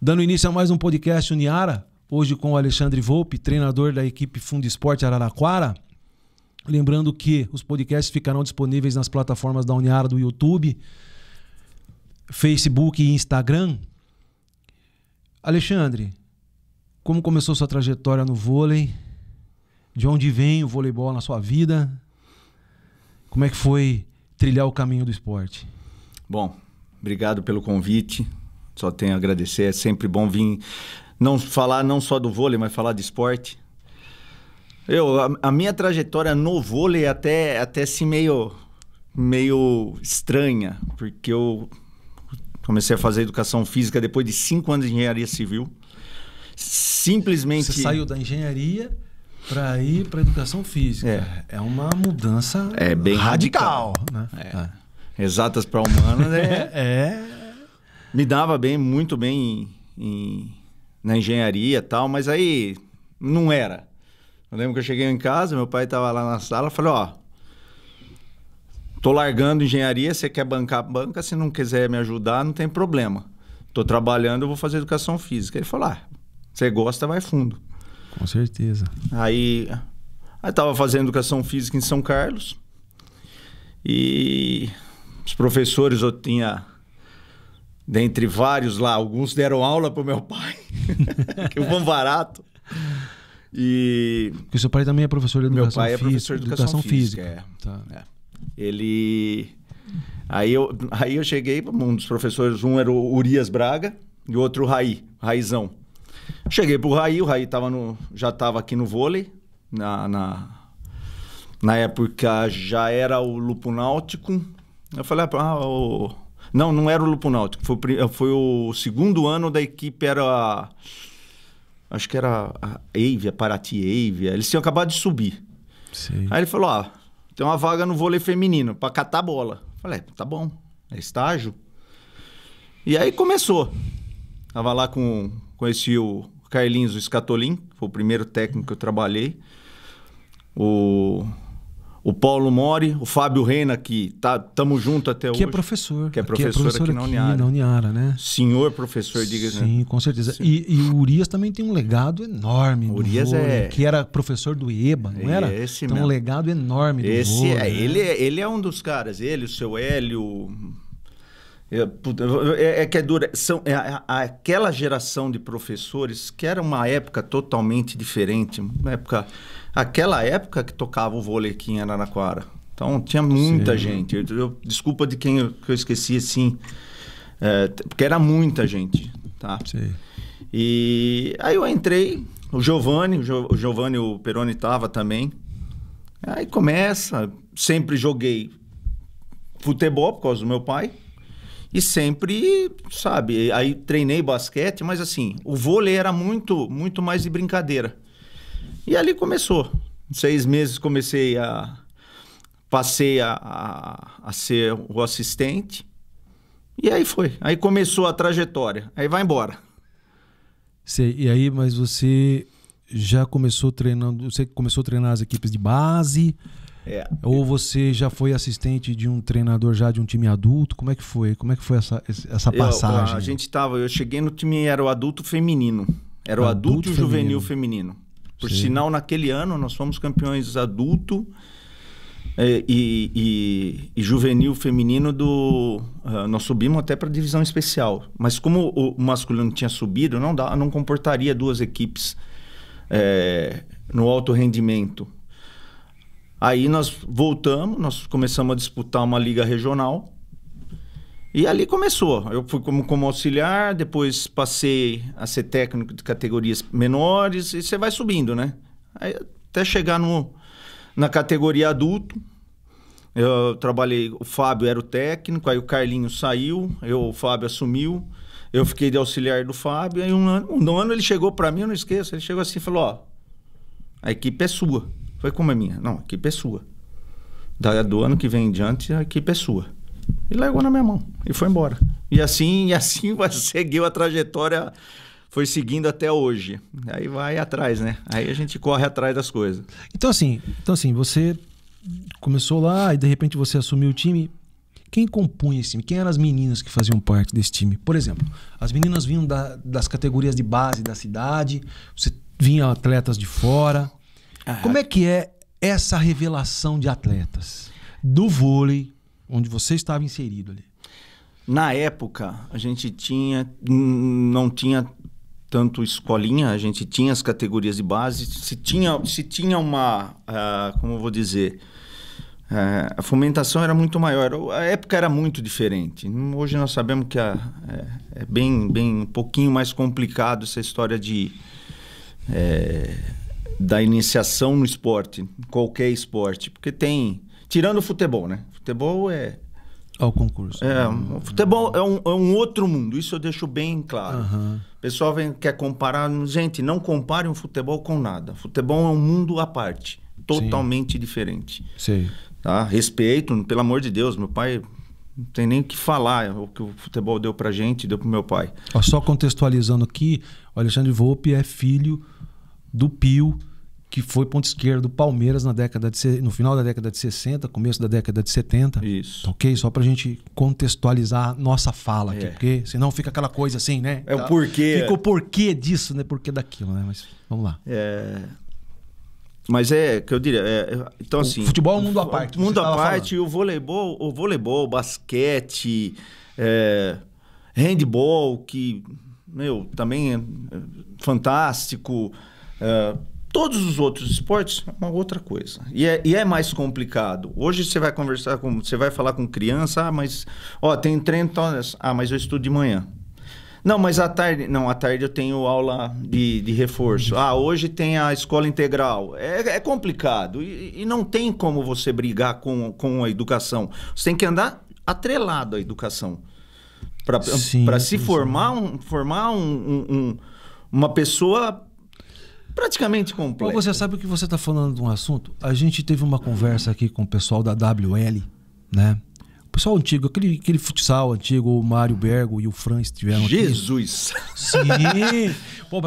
Dando início a mais um podcast Uniara, hoje com o Alexandre Volpi, treinador da equipe Fundesporte Araraquara. Lembrando que os podcasts ficarão disponíveis nas plataformas da Uniara do YouTube, Facebook e Instagram. Alexandre, como começou sua trajetória no vôlei? De onde vem o voleibol na sua vida? Como é que foi trilhar o caminho do esporte? Bom, obrigado pelo convite. Só tenho a agradecer. É sempre bom vir falar não só do vôlei, mas falar de esporte. A minha trajetória no vôlei é até assim meio estranha, porque eu comecei a fazer educação física depois de 5 anos de engenharia civil. Simplesmente... Você saiu da engenharia para ir para educação física. É uma mudança bem radical, né? Exatas para humanas, me dava muito bem na engenharia e tal, mas aí não era. Eu lembro que eu cheguei em casa, meu pai estava lá na sala, falei, tô largando engenharia, você quer bancar, banca, se não quiser me ajudar, não tem problema. Tô trabalhando, eu vou fazer educação física. Ele falou, você gosta, vai fundo. Com certeza. Aí tava fazendo educação física em São Carlos e os professores, eu tinha, dentre vários lá, alguns deram aula pro meu pai, que o Vanvarato. Porque o seu pai também é professor de educação física. Meu pai é professor de educação física. Ele... Aí eu cheguei, um dos professores, um era o Urias Braga e o outro o Raizão. Cheguei pro Raí, o Raí já estava aqui no vôlei, na época já era o Lupo Náutico. Eu falei, não era o Lupo Náutico, foi o segundo ano da equipe, acho que era a Eivia, Paraty Eivia, eles tinham acabado de subir. Sim. Aí ele falou, tem uma vaga no vôlei feminino, para catar bola. Eu falei, tá bom, é estágio. E aí começou. Tava lá conheci o Carlinhos Scatolin, foi o primeiro técnico que eu trabalhei. O Paulo Mori, o Fábio Reina, que tamo junto até hoje. Que é professor. Que é professor aqui na Uniara. Na Uniara, né? Senhor professor, diga-se. Sim, com certeza. E o Urias também tem um legado enorme do Urias vôlei, que era professor do EBA, não era? Esse então mesmo. Um legado enorme do vôlei. Ele é um dos caras. Ele, o seu Hélio... que é dura. Aquela geração de professores que era uma época totalmente diferente. Aquela época que tocava o vôlei aqui em Araraquara. Então tinha muita gente. Desculpa de quem eu esqueci, assim. Porque era muita gente. Tá? Sim. E aí eu entrei. O Giovanni, o Peroni estava também. Aí começa. Sempre joguei futebol por causa do meu pai. E sempre, sabe, aí treinei basquete, mas assim, o vôlei era muito, muito mais de brincadeira. E ali começou. Em 6 meses passei a ser o assistente. E aí foi. Aí começou a trajetória. Aí vai embora. Sei. E aí, mas você já começou treinando, você começou a treinar as equipes de base... Ou você já foi assistente de um treinador já de um time adulto? Como é que foi? Como é que foi essa passagem? Eu cheguei no time, era o adulto feminino. Era o adulto e o juvenil feminino. Por sinal, naquele ano nós fomos campeões adulto e juvenil feminino nós subimos até para a divisão especial. Mas como o masculino tinha subido, não comportaria 2 equipes no alto rendimento. Aí nós voltamos, nós começamos a disputar uma liga regional e ali começou. Eu fui como auxiliar, depois passei a ser técnico de categorias menores e você vai subindo, né? Aí, até chegar na categoria adulto, eu trabalhei, o Fábio era o técnico, aí o Carlinhos saiu, o Fábio assumiu, eu fiquei de auxiliar do Fábio, aí um ano ele chegou para mim, eu não esqueço, ele chegou assim e falou, a equipe é sua. Foi como é minha? Não, a equipe é sua. Do ano que vem em diante, a equipe é sua. E largou na minha mão. E foi embora. E assim seguiu a trajetória, foi seguindo até hoje. Aí vai atrás, né? Aí a gente corre atrás das coisas. Então assim, você começou lá e de repente você assumiu o time. Quem compunha esse time? Quem eram as meninas que faziam parte desse time? Por exemplo, as meninas vinham das categorias de base da cidade, você vinha atletas de fora. Como é que é essa revelação de atletas do vôlei, onde você estava inserido ali? Na época, a gente não tinha tanto escolinha, a gente tinha as categorias de base, se tinha uma, como eu vou dizer, a fomentação era muito maior, a época era muito diferente. Hoje nós sabemos que é bem um pouquinho mais complicado essa história da iniciação no esporte, qualquer esporte, porque tirando o futebol, né? Futebol ao concurso. O futebol é um outro mundo, isso eu deixo bem claro. Uhum. O pessoal quer comparar. Gente, não compare um futebol com nada. Futebol é um mundo à parte, totalmente diferente. Sei. Tá? Respeito, pelo amor de Deus, meu pai não tem nem o que falar, o que o futebol deu pra gente, deu pro meu pai. Só contextualizando aqui, o Alexandre Volpi é filho do Pio, que foi ponta esquerda do Palmeiras no final da década de 60, começo da década de 70. Isso. Ok? Só pra gente contextualizar nossa fala aqui, porque senão fica aquela coisa assim, né? O porquê. Fica o porquê disso, né? Porquê daquilo, né? Mas vamos lá. Mas que eu diria... então, assim... Futebol é um mundo à parte. Mundo à parte, e o voleibol, basquete, handball, que, também é fantástico... Todos os outros esportes é uma outra coisa. E é mais complicado. Hoje você vai você vai falar com criança, mas tem treino, mas eu estudo de manhã. Não, mas à tarde eu tenho aula de reforço. Hoje tem a escola integral. É complicado. E não tem como você brigar com a educação. Você tem que andar atrelado à educação. Para se formar uma pessoa praticamente completa. Você sabe o que você está falando de um assunto? A gente teve uma conversa aqui com o pessoal da WL, né? O pessoal antigo, aquele futsal antigo, o Mário Bergo e o Fran estiveram aqui. Jesus! Sim!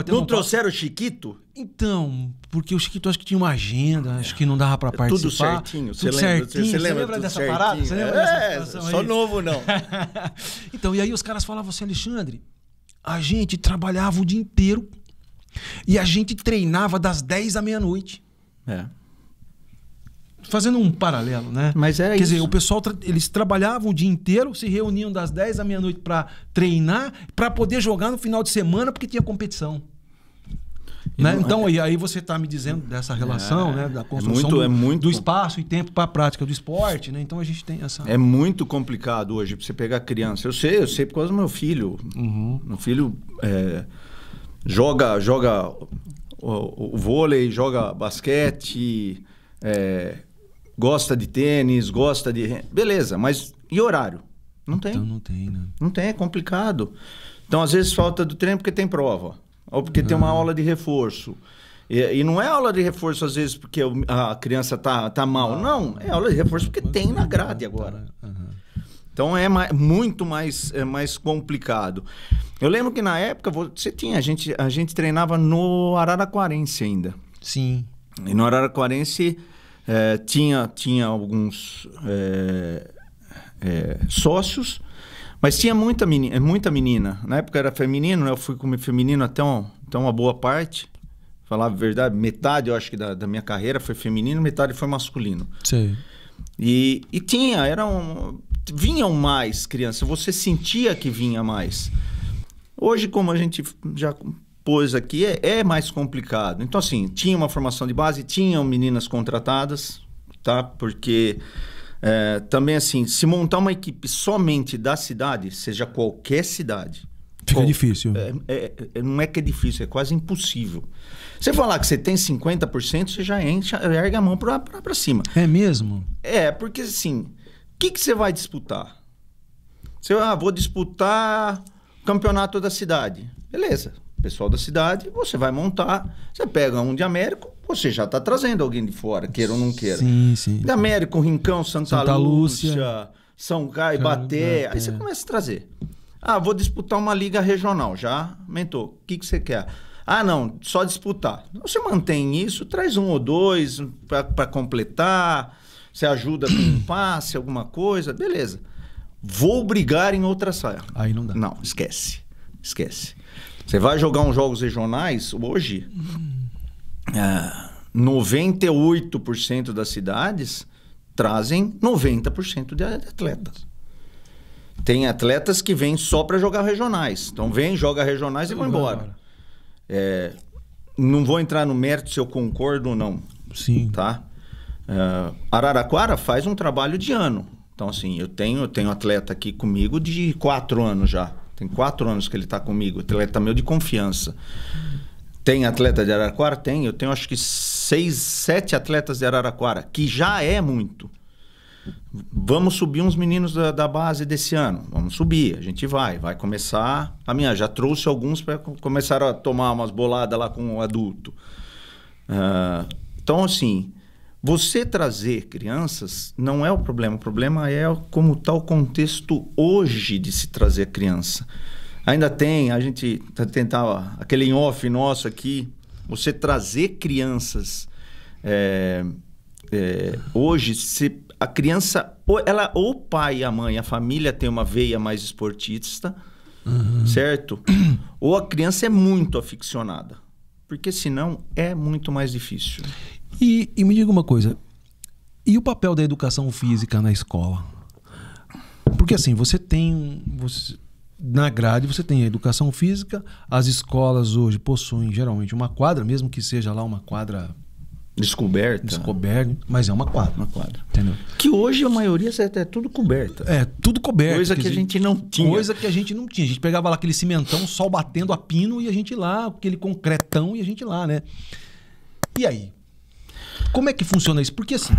Não trouxeram o Chiquito? Então, porque o Chiquito acho que tinha uma agenda, acho que não dava para participar. Tudo certinho. Você lembra dessa parada? Você lembra dessa situação só novo não. Então, e aí os caras falavam assim, Alexandre, a gente trabalhava o dia inteiro e a gente treinava das 10 à meia-noite. Fazendo um paralelo, né? Mas Quer dizer, o pessoal, eles trabalhavam o dia inteiro, se reuniam das 10 à meia-noite para treinar, para poder jogar no final de semana, porque tinha competição. Né? Então, aí você está me dizendo dessa relação, né? Da construção do espaço e tempo para a prática do esporte, né? Então a gente tem essa... É muito complicado hoje para você pegar criança. Eu sei por causa do meu filho. Uhum. Meu filho joga o vôlei, joga basquete, gosta de tênis, gosta de... Beleza, mas e horário? Não tem. Então não tem, né? Não tem, é complicado. Então, às vezes, falta do treino porque tem prova. Ou porque tem uma aula de reforço. E não é aula de reforço, às vezes, porque a criança tá mal. Não, é aula de reforço porque tem na grade agora. Então, é muito mais complicado. Eu lembro que na época, a gente treinava no Araraquarense ainda. Sim. E no Araraquarense tinha alguns sócios, mas tinha muita menina. Na época era feminino, né? Eu fui como feminino até uma boa parte. Falar a verdade, metade, eu acho que da minha carreira foi feminino, metade foi masculino. Sim. E vinham mais crianças, você sentia que vinha mais. Hoje, como a gente já pôs aqui, é mais complicado. Então, assim, tinha uma formação de base, tinham meninas contratadas, tá? Porque também, assim, se montar uma equipe somente da cidade, seja qualquer cidade... Fica difícil. Não é que é difícil, é quase impossível. Você falar que você tem 50%, você já ergue a mão pra cima. É mesmo? Porque assim, o que você vai disputar? Você vou disputar o campeonato da cidade. Beleza. Pessoal da cidade, você vai montar. Você pega um de Américo, você já está trazendo alguém de fora, queira ou não queira. Sim. De Américo, Rincão, Santa Lúcia, São Caio, Baté. Aí você começa a trazer. Vou disputar uma liga regional. Já aumentou. O que você quer? Não, só disputar. Você mantém isso, traz um ou dois para completar, você ajuda com um passe, alguma coisa, beleza. vou brigar em outra sala. Aí não dá. Não, esquece. Esquece. Você vai jogar uns jogos regionais hoje, 98% das cidades trazem 90% de atletas. Tem atletas que vêm só para jogar regionais. Então vem, joga regionais e vão embora. Não vou entrar no mérito se eu concordo ou não. Sim. Tá? Araraquara faz um trabalho de ano. Então, assim, eu tenho atleta aqui comigo de 4 anos já. Tem 4 anos que ele está comigo. Atleta meu de confiança. Tem atleta de Araraquara? Tem. Eu tenho acho que 6, 7 atletas de Araraquara, que já é muito. Vamos subir uns meninos da base desse ano. Vamos subir. A gente vai começar a caminhar. Já trouxe alguns para começar a tomar umas boladas lá com o adulto. Então, assim, você trazer crianças não é o problema. O problema é como está o contexto hoje de se trazer criança. Ainda tem, a gente tentava, aquele em-off nosso aqui, você trazer crianças. Hoje, a criança, ou o pai e a mãe, a família tem uma veia mais esportista, certo? Ou a criança é muito aficionada. Porque senão é muito mais difícil. E me diga uma coisa, e o papel da educação física na escola? Porque assim, na grade você tem a educação física, as escolas hoje possuem geralmente uma quadra, mesmo que seja lá uma quadra descoberta, mas é uma quadra. Uma quadra. Entendeu? Que hoje a maioria é tudo coberta. Tudo coberto. Coisa que a gente não tinha. Coisa que a gente não tinha. A gente pegava lá aquele cimentão, sol batendo a pino e a gente lá, aquele concretão e a gente lá, né? E aí? Como é que funciona isso? Porque assim,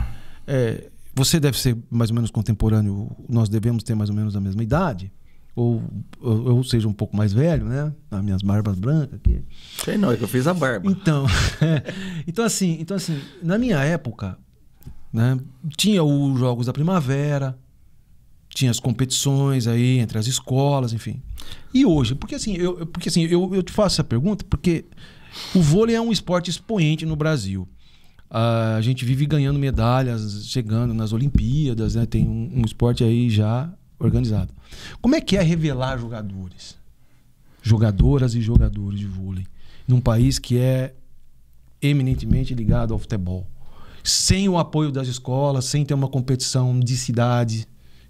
você deve ser mais ou menos contemporâneo, nós devemos ter mais ou menos a mesma idade, ou seja, um pouco mais velho, né? As minhas barbas brancas aqui. Sei não, é que eu fiz a barba. Então assim, na minha época, né, tinha os Jogos da Primavera, tinha as competições aí entre as escolas, enfim. E hoje, porque eu te faço essa pergunta porque o vôlei é um esporte expoente no Brasil. A gente vive ganhando medalhas, chegando nas Olimpíadas, né? Tem um esporte aí já organizado. Como é que é revelar jogadoras e jogadores de vôlei num país que é eminentemente ligado ao futebol, sem o apoio das escolas, sem ter uma competição de cidade?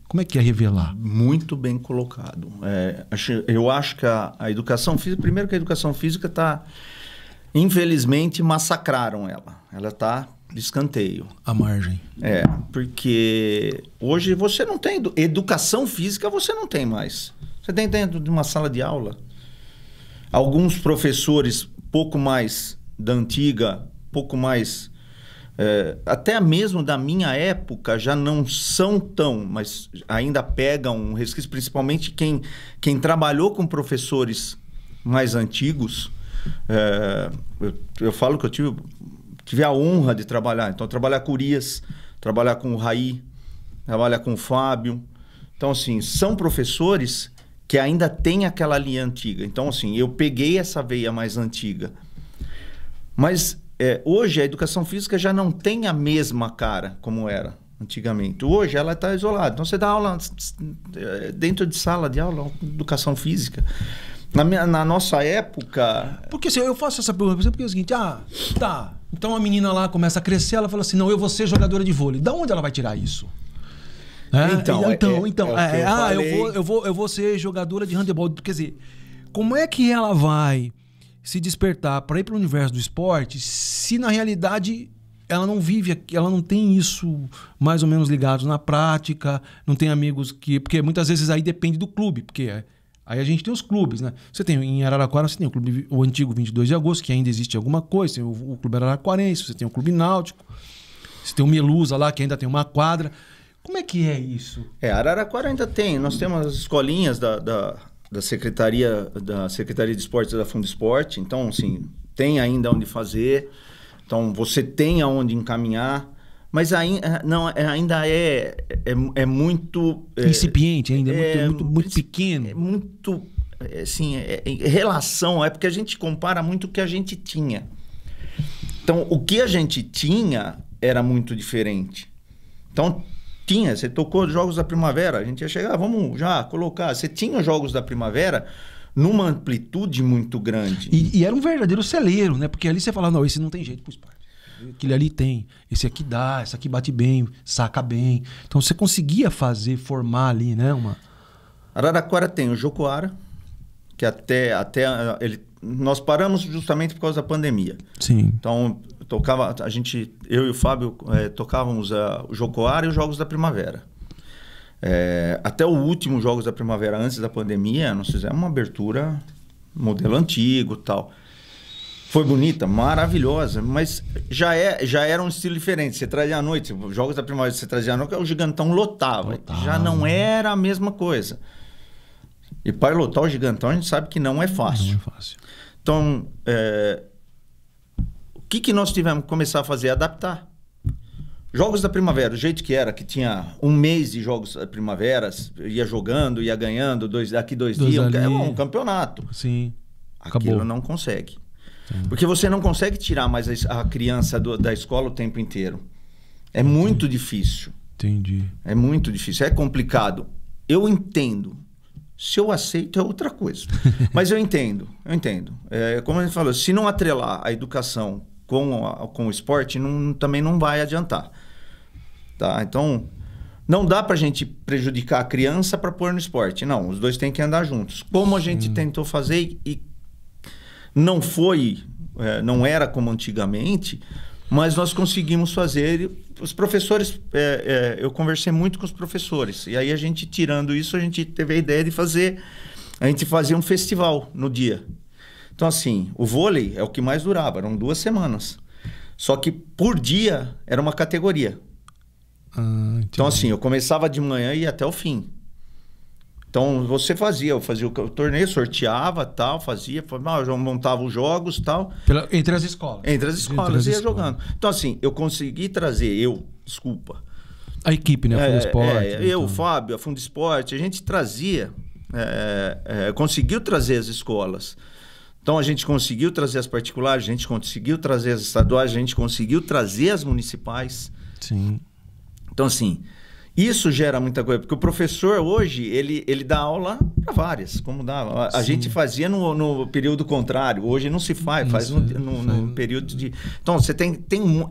Como é que é revelar? Muito bem colocado. Eu acho que a educação física, primeiro que a educação física está, infelizmente, massacraram ela. Ela está de escanteio. À margem. Porque hoje você não tem educação física, você não tem mais. Você tem dentro de uma sala de aula. Alguns professores, pouco mais da antiga, pouco mais... até mesmo da minha época, já não são tão, mas ainda pegam um resquício, principalmente quem trabalhou com professores mais antigos. Eu falo que eu tive a honra de trabalhar. Então, trabalhar com o Urias, trabalhar com o Raí, trabalhar com o Fábio. Então, assim, são professores que ainda têm aquela linha antiga. Então, assim, eu peguei essa veia mais antiga. Mas hoje a educação física já não tem a mesma cara como era antigamente. Hoje ela está isolada. Então, você dá aula dentro de sala de aula, educação física. Na nossa época... Porque assim, eu faço essa pergunta, por exemplo, porque é o seguinte, tá, então a menina lá começa a crescer, ela fala assim, não, eu vou ser jogadora de vôlei. Da onde ela vai tirar isso? Eu vou ser jogadora de handebol. Quer dizer, como é que ela vai se despertar para ir para o universo do esporte se na realidade ela não vive, ela não tem isso mais ou menos ligado na prática, não tem amigos que... Porque muitas vezes aí depende do clube, porque... Aí a gente tem os clubes, né? Você tem em Araraquara, você tem o antigo 22 de agosto, que ainda existe alguma coisa, tem o Clube Araraquarense, você tem o Clube Náutico, você tem o Melusa lá, que ainda tem uma quadra. Como é que é isso? Araraquara ainda tem. Nós temos as escolinhas da Secretaria de Esportes da Fundesporte. Então, assim, tem ainda onde fazer. Então, você tem aonde encaminhar. Mas ainda é muito... incipiente ainda, muito pequeno. É muito, assim, em relação... É porque a gente compara muito o que a gente tinha. Então, o que a gente tinha era muito diferente. Então, Tinha, você tocou Jogos da Primavera, a gente ia chegar, vamos já colocar. Você tinha Jogos da Primavera numa amplitude muito grande. E era um verdadeiro celeiro, né? Porque ali você falava, não, esse não tem jeito pro esporte. Aquele ali tem, esse aqui dá, esse aqui bate bem, saca bem. Então você conseguia formar ali, né? Araraquara tem o Jocoara, que até nós paramos justamente por causa da pandemia. Sim. Então, eu e o Fábio tocávamos o Jocoara e os Jogos da Primavera. Até o último Jogos da Primavera, antes da pandemia, nós fizemos uma abertura modelo antigo e tal. Foi bonita, maravilhosa, mas já era um estilo diferente. Você trazia à noite, Jogos da Primavera, você trazia à noite, o Gigantão lotava. Já não era a mesma coisa. E para lotar o Gigantão, a gente sabe que não é fácil. Não é fácil. Então, o que nós tivemos que começar a fazer? Adaptar. Jogos da Primavera, do jeito que era, que tinha um mês de Jogos da Primavera, ia jogando, ia ganhando, daqui dois dias, um campeonato. Sim. Aquilo Acabou. não consegue. Porque você não consegue tirar mais a criança da escola o tempo inteiro. É muito difícil. Entendi. É muito difícil, é complicado. Eu entendo. Se eu aceito é outra coisa. Mas eu entendo. Como a gente falou, se não atrelar a educação com o esporte, também não vai adiantar. Tá? Então, não dá pra gente prejudicar a criança para pôr no esporte. Não, os dois têm que andar juntos. Como a gente tentou fazer e não era como antigamente, mas nós conseguimos fazer. Os professores, eu conversei muito com os professores, e aí a gente, tirando isso, a gente teve a ideia de a gente fazia um festival no dia. Então, assim, o vôlei é o que mais durava, eram 2 semanas. Só que por dia era uma categoria. Então, assim, eu começava de manhã e ia até o fim. Então, eu fazia o torneio, sorteava, tal, eu montava os jogos, tal. Entre as escolas. Entre as escolas, ia jogando. Então, assim, eu consegui trazer, a equipe, né? A Fundo Esporte. O Fábio, a Fundo Esporte, a gente trazia, conseguiu trazer as escolas. Então, a gente conseguiu trazer as particulares, a gente conseguiu trazer as estaduais, a gente conseguiu trazer as municipais. Sim. Então, assim, isso gera muita coisa, porque o professor hoje, ele dá aula para várias, como dá. A gente fazia no período contrário, hoje não se faz no período de... Então, você tem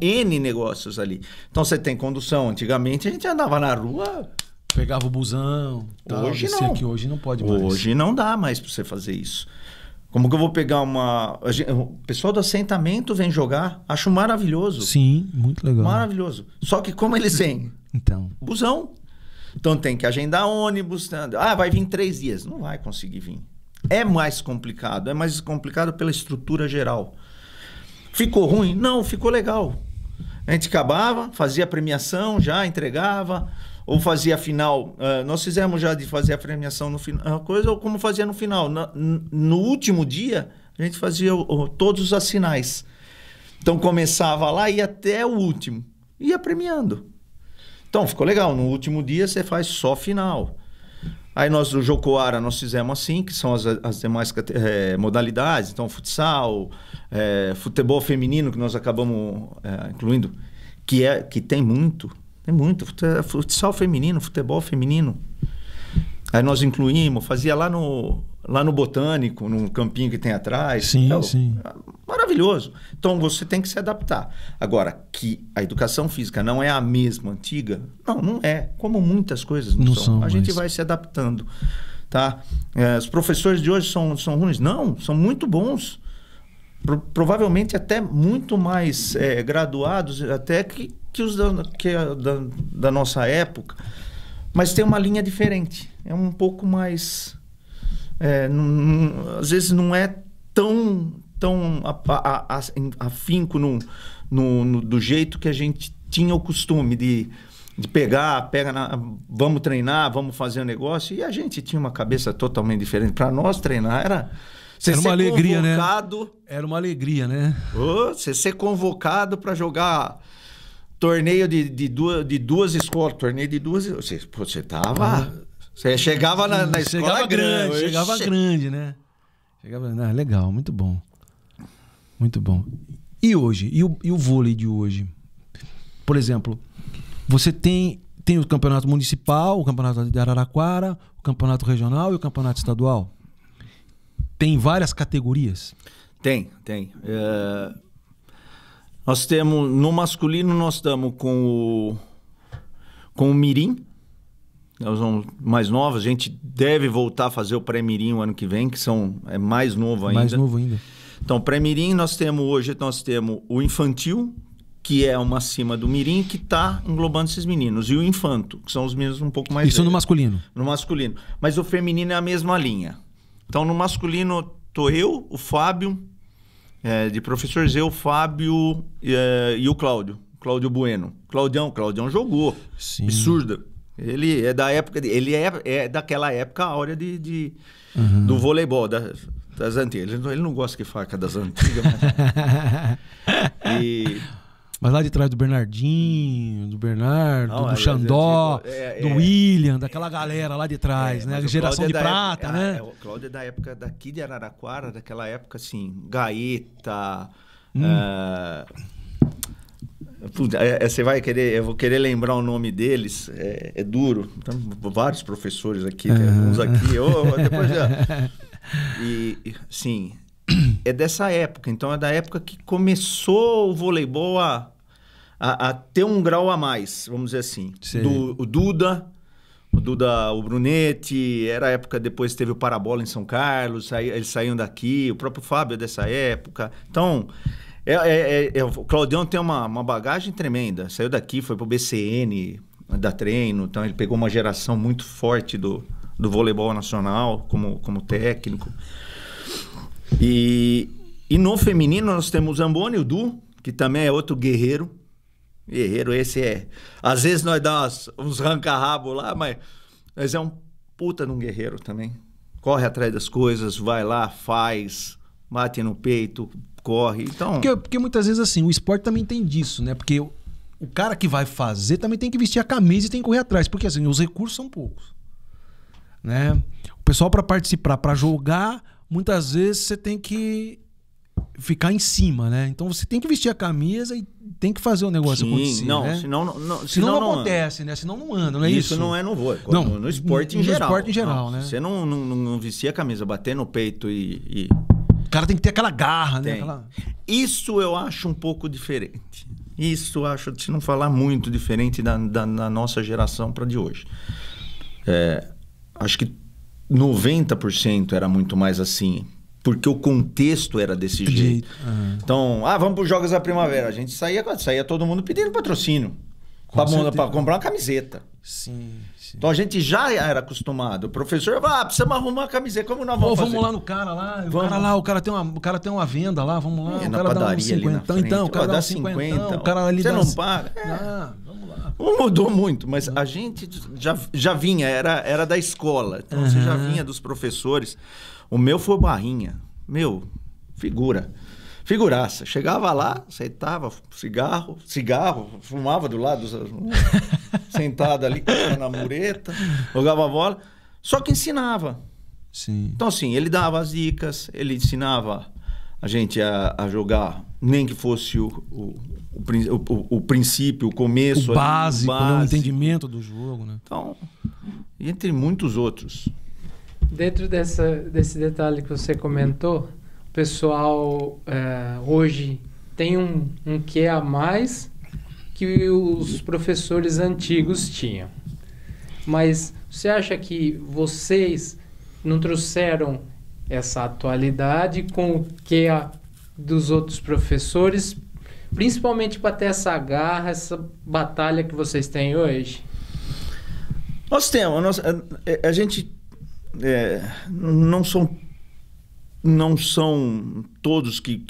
N negócios ali. Então, você tem condução. Antigamente, a gente andava na rua... Pegava o busão. Hoje não. Aqui, hoje não pode mais. Hoje não dá mais para você fazer isso. Como que eu vou pegar o pessoal do assentamento vem jogar, acho maravilhoso. Sim, muito legal. Maravilhoso. Só que como eles vêm? Então. Busão. Então tem que agendar ônibus. Vai vir 3 dias. Não vai conseguir vir. É mais complicado pela estrutura geral. Ficou ruim? Não, ficou legal. A gente acabava, fazia a premiação, já entregava, ou fazia a final. Nós fizemos já de fazer a premiação no final, ou como fazia no final. No último dia, a gente fazia todos os sinais. Então começava lá e ia até o último. Ia premiando. Então ficou legal. No último dia você faz só final. Aí nós do Jocoara nós fizemos assim, que são as demais modalidades. Então futsal, futebol feminino, que nós acabamos incluindo, que tem muito. Tem muito. Futsal feminino, futebol feminino. Aí nós incluímos, fazia lá no Botânico, num campinho que tem atrás. Sim, sim. Maravilhoso. Então você tem que se adaptar. Agora, que a educação física não é a mesma antiga, não é. Como muitas coisas não são. A gente vai se adaptando. Tá? Os professores de hoje são ruins? Não, são muito bons. Provavelmente até muito mais graduados até que os da nossa época, mas tem uma linha diferente, é um pouco mais às vezes não é tão afinco do jeito que a gente tinha o costume de vamos treinar, vamos fazer um negócio, e a gente tinha uma cabeça totalmente diferente. Para nós treinar era uma alegria, né? Era uma alegria, né? Você ser convocado para jogar torneio de duas escolas, torneio de duas... Você tava... Você chegava na escola grande. Chegava grande, né? Legal, muito bom. Muito bom. E hoje? E o vôlei de hoje? Por exemplo, você tem tem o campeonato municipal, o campeonato de Araraquara, o campeonato regional e o campeonato estadual. Tem várias categorias? Tem. Nós temos, no masculino, nós estamos com o Mirim. Nós somos mais novos. A gente deve voltar a fazer o pré-mirim o ano que vem, que é mais novo ainda. Mais novo ainda. Então, pré-mirim, hoje nós temos o infantil, que é uma acima do mirim, que está englobando esses meninos. E o infanto, que são os meninos um pouco mais Isso velhos. No masculino? No masculino. Mas o feminino é a mesma linha. Então, no masculino, tô eu, o Fábio, de professor Zé, o Fábio e o Cláudio Bueno. Claudião jogou. Sim. Absurdo. Ele é da época, ele é daquela época áurea do voleibol, das antigas. Ele não gosta que faca das antigas, mas lá de trás do Bernardinho, do Bernardo, do Xandó, do William, daquela galera lá de trás, né? Geração de prata, né? O Cláudio é da época daqui de Araraquara, daquela época assim, Gaeta. Você vai querer, eu vou querer lembrar o nome deles, é duro. Então, vários professores aqui, tem uns aqui, depois sim, é dessa época. Então é da época que começou o voleibol a ter um grau a mais, vamos dizer assim. O Duda, o Brunetti, era a época, depois teve o Parabola em São Carlos, eles saíram daqui, o próprio Fábio é dessa época. Então, o Claudião tem uma bagagem tremenda. Saiu daqui, foi pro BCN, da treino, então ele pegou uma geração muito forte do voleibol nacional como técnico. E no feminino nós temos o Zamboni, o Du, que também é outro guerreiro. Esse é... Às vezes nós damos uns ranca-rabo lá, mas é um puta de um guerreiro também. Corre atrás das coisas, vai lá, faz, bate no peito, corre. Então... Porque muitas vezes assim, o esporte também tem disso, né? Porque o cara que vai fazer também tem que vestir a camisa e tem que correr atrás. Porque assim, os recursos são poucos, né? O pessoal para participar, para jogar, muitas vezes você tem que ficar em cima, né? Então você tem que vestir a camisa e tem que fazer o negócio acontecer, né? Senão não acontece, né? Senão não anda, não é isso? Isso não é no vôlei. No esporte em geral. No esporte em geral, né? Você não vestir a camisa, bater no peito e... O cara tem que ter aquela garra, né? Isso eu acho um pouco diferente. Isso eu acho, se não falar muito diferente da nossa geração para de hoje. Acho que 90% era muito mais assim, porque o contexto era desse jeito. Então, vamos para os Jogos da Primavera. A gente saía todo mundo pedindo patrocínio para comprar uma camiseta. Sim. Então a gente já era acostumado. O professor precisamos arrumar uma camiseta. Como nós vamos fazer? Vamos lá no cara lá. O cara tem uma venda lá, vamos lá. O cara dá uns 50. Então, o cara dá uns 50. O cara ali você não paga? Vamos lá. Não mudou muito, mas a gente já vinha, era da escola. Então você já vinha dos professores. O meu foi o Barrinha. Figuraça. Chegava lá, aceitava cigarro, fumava do lado, sentado ali na mureta, jogava bola, só que ensinava. Sim. Então, assim, ele dava as dicas, ele ensinava a gente a jogar, nem que fosse o princípio, o começo. O básico, o entendimento do jogo, né? Então, entre muitos outros. Dentro desse detalhe que você comentou, o pessoal hoje tem um quê a mais que os professores antigos tinham. Mas você acha que vocês não trouxeram essa atualidade com o quê dos outros professores, principalmente para ter essa garra, essa batalha que vocês têm hoje? Nós temos. A gente... não são todos que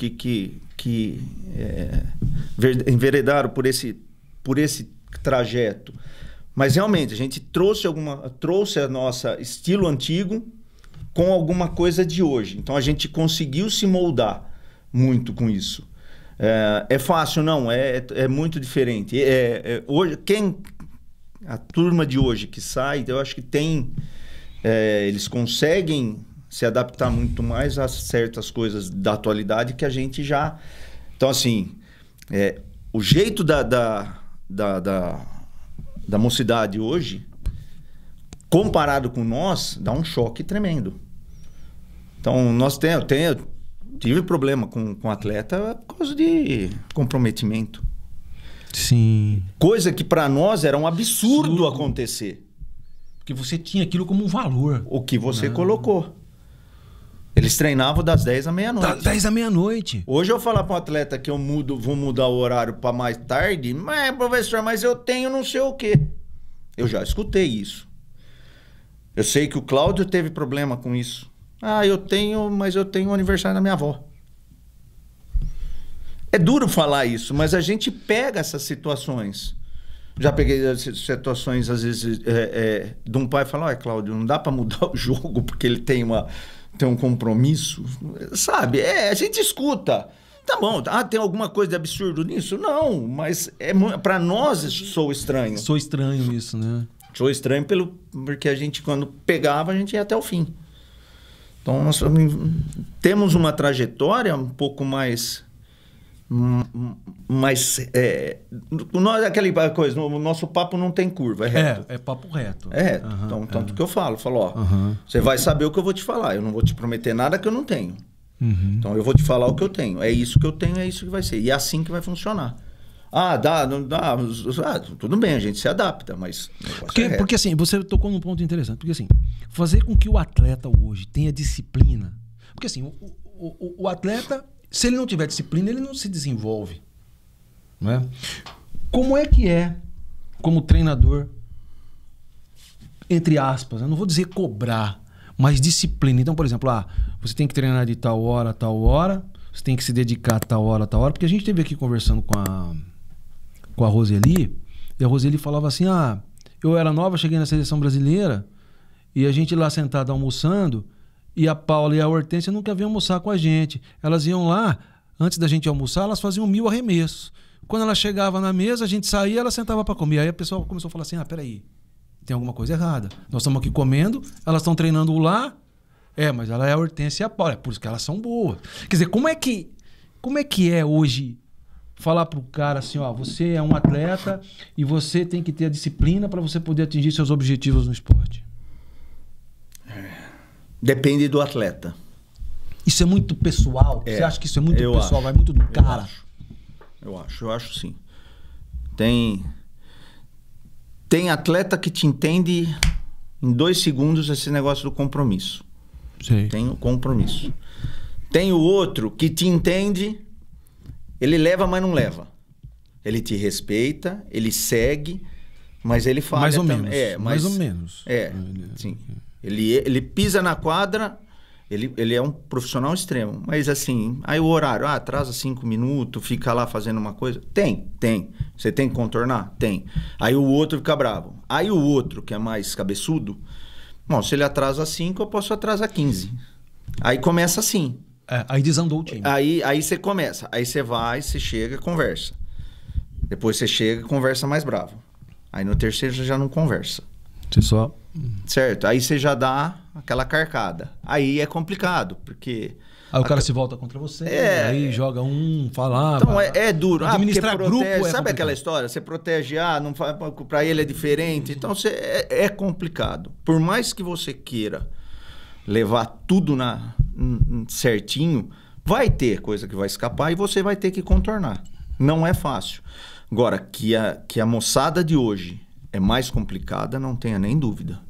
enveredaram por esse trajeto, mas realmente a gente trouxe a nossa estilo antigo com alguma coisa de hoje. Então a gente conseguiu se moldar muito com isso. É fácil? Não, é muito diferente. Hoje, a turma de hoje que sai, eu acho que eles conseguem se adaptar muito mais a certas coisas da atualidade que a gente já... Então, assim, o jeito da mocidade hoje, comparado com nós, dá um choque tremendo. Então, eu tive problema com atleta por causa de comprometimento. Sim. Coisa que para nós era um absurdo acontecer. Porque você tinha aquilo como um valor. O que você colocou. Eles treinavam das 10 à meia-noite. Das 10 à meia-noite. Hoje eu falar para um atleta que vou mudar o horário para mais tarde, mas professor, mas eu tenho não sei o quê. Eu já escutei isso. Eu sei que o Cláudio teve problema com isso. Mas eu tenho o aniversário da minha avó. É duro falar isso, mas a gente pega essas situações. Já peguei situações, às vezes, de um pai falar, olha, Cláudio, não dá para mudar o jogo porque ele tem um compromisso. Sabe? A gente escuta. Tá bom, tem alguma coisa de absurdo nisso? Não, mas para nós sou estranho. Sou estranho isso, né? Sou estranho porque a gente, quando pegava, a gente ia até o fim. Então, nós temos uma trajetória um pouco mais... aquela coisa, o nosso papo não tem curva, é reto. É papo reto. É reto. Então, tanto que eu falo, você vai saber o que eu vou te falar. Eu não vou te prometer nada que eu não tenho. Então, eu vou te falar o que eu tenho. É isso que eu tenho, é isso que vai ser. E é assim que vai funcionar. Não dá. Tudo bem, a gente se adapta, mas... Porque assim, você tocou num ponto interessante. Porque assim, fazer com que o atleta hoje tenha disciplina... Porque assim, o atleta, se ele não tiver disciplina, ele não se desenvolve. Não é? Como é que como treinador, entre aspas, eu não vou dizer cobrar, mas disciplina. Então, por exemplo, você tem que treinar de tal hora a tal hora, você tem que se dedicar a tal hora, porque a gente esteve aqui conversando com a Roseli, e a Roseli falava assim, eu era nova, cheguei na seleção brasileira, e a gente lá sentado almoçando, e a Paula e a Hortência nunca vinham almoçar com a gente. Elas iam lá, antes da gente almoçar, elas faziam 1000 arremessos. Quando ela chegava na mesa, a gente saía, ela sentava para comer. Aí a pessoa começou a falar assim, peraí, tem alguma coisa errada. Nós estamos aqui comendo, elas estão treinando lá, mas ela é a Hortência e a Paula, é por isso que elas são boas. Quer dizer, como é que é hoje falar pro cara assim, você é um atleta e você tem que ter a disciplina para você poder atingir seus objetivos no esporte? Depende do atleta. Isso é muito pessoal? Você acha que isso é muito pessoal? Vai muito do cara? Eu acho sim. Tem atleta que te entende em 2 segundos esse negócio do compromisso. Sei. Tem o compromisso. Tem o outro que te entende, ele leva, mas não leva. Ele te respeita, ele segue, mas ele fala... Mais ou menos. Mais ou menos. Sim. Ele pisa na quadra, ele é um profissional extremo. Mas assim, aí o horário, atrasa 5 minutos, fica lá fazendo uma coisa. Tem. Você tem que contornar? Tem. Aí o outro fica bravo. Aí o outro, que é mais cabeçudo, bom, se ele atrasa 5, eu posso atrasar 15. Aí começa assim. Aí desandou o time. Aí você começa. Aí você vai, você chega, conversa. Depois você chega e conversa mais bravo. Aí no terceiro você já não conversa. Você só... Certo, aí você já dá aquela carcada. Aí é complicado, porque... Aí o cara se volta contra você, aí joga falava... Então é duro. Administrar grupo sabe complicado. Aquela história? Você protege, não para ele é diferente. Então é complicado. Por mais que você queira levar tudo certinho, vai ter coisa que vai escapar e você vai ter que contornar. Não é fácil. Agora, que a moçada de hoje é mais complicada, não tenha nem dúvida.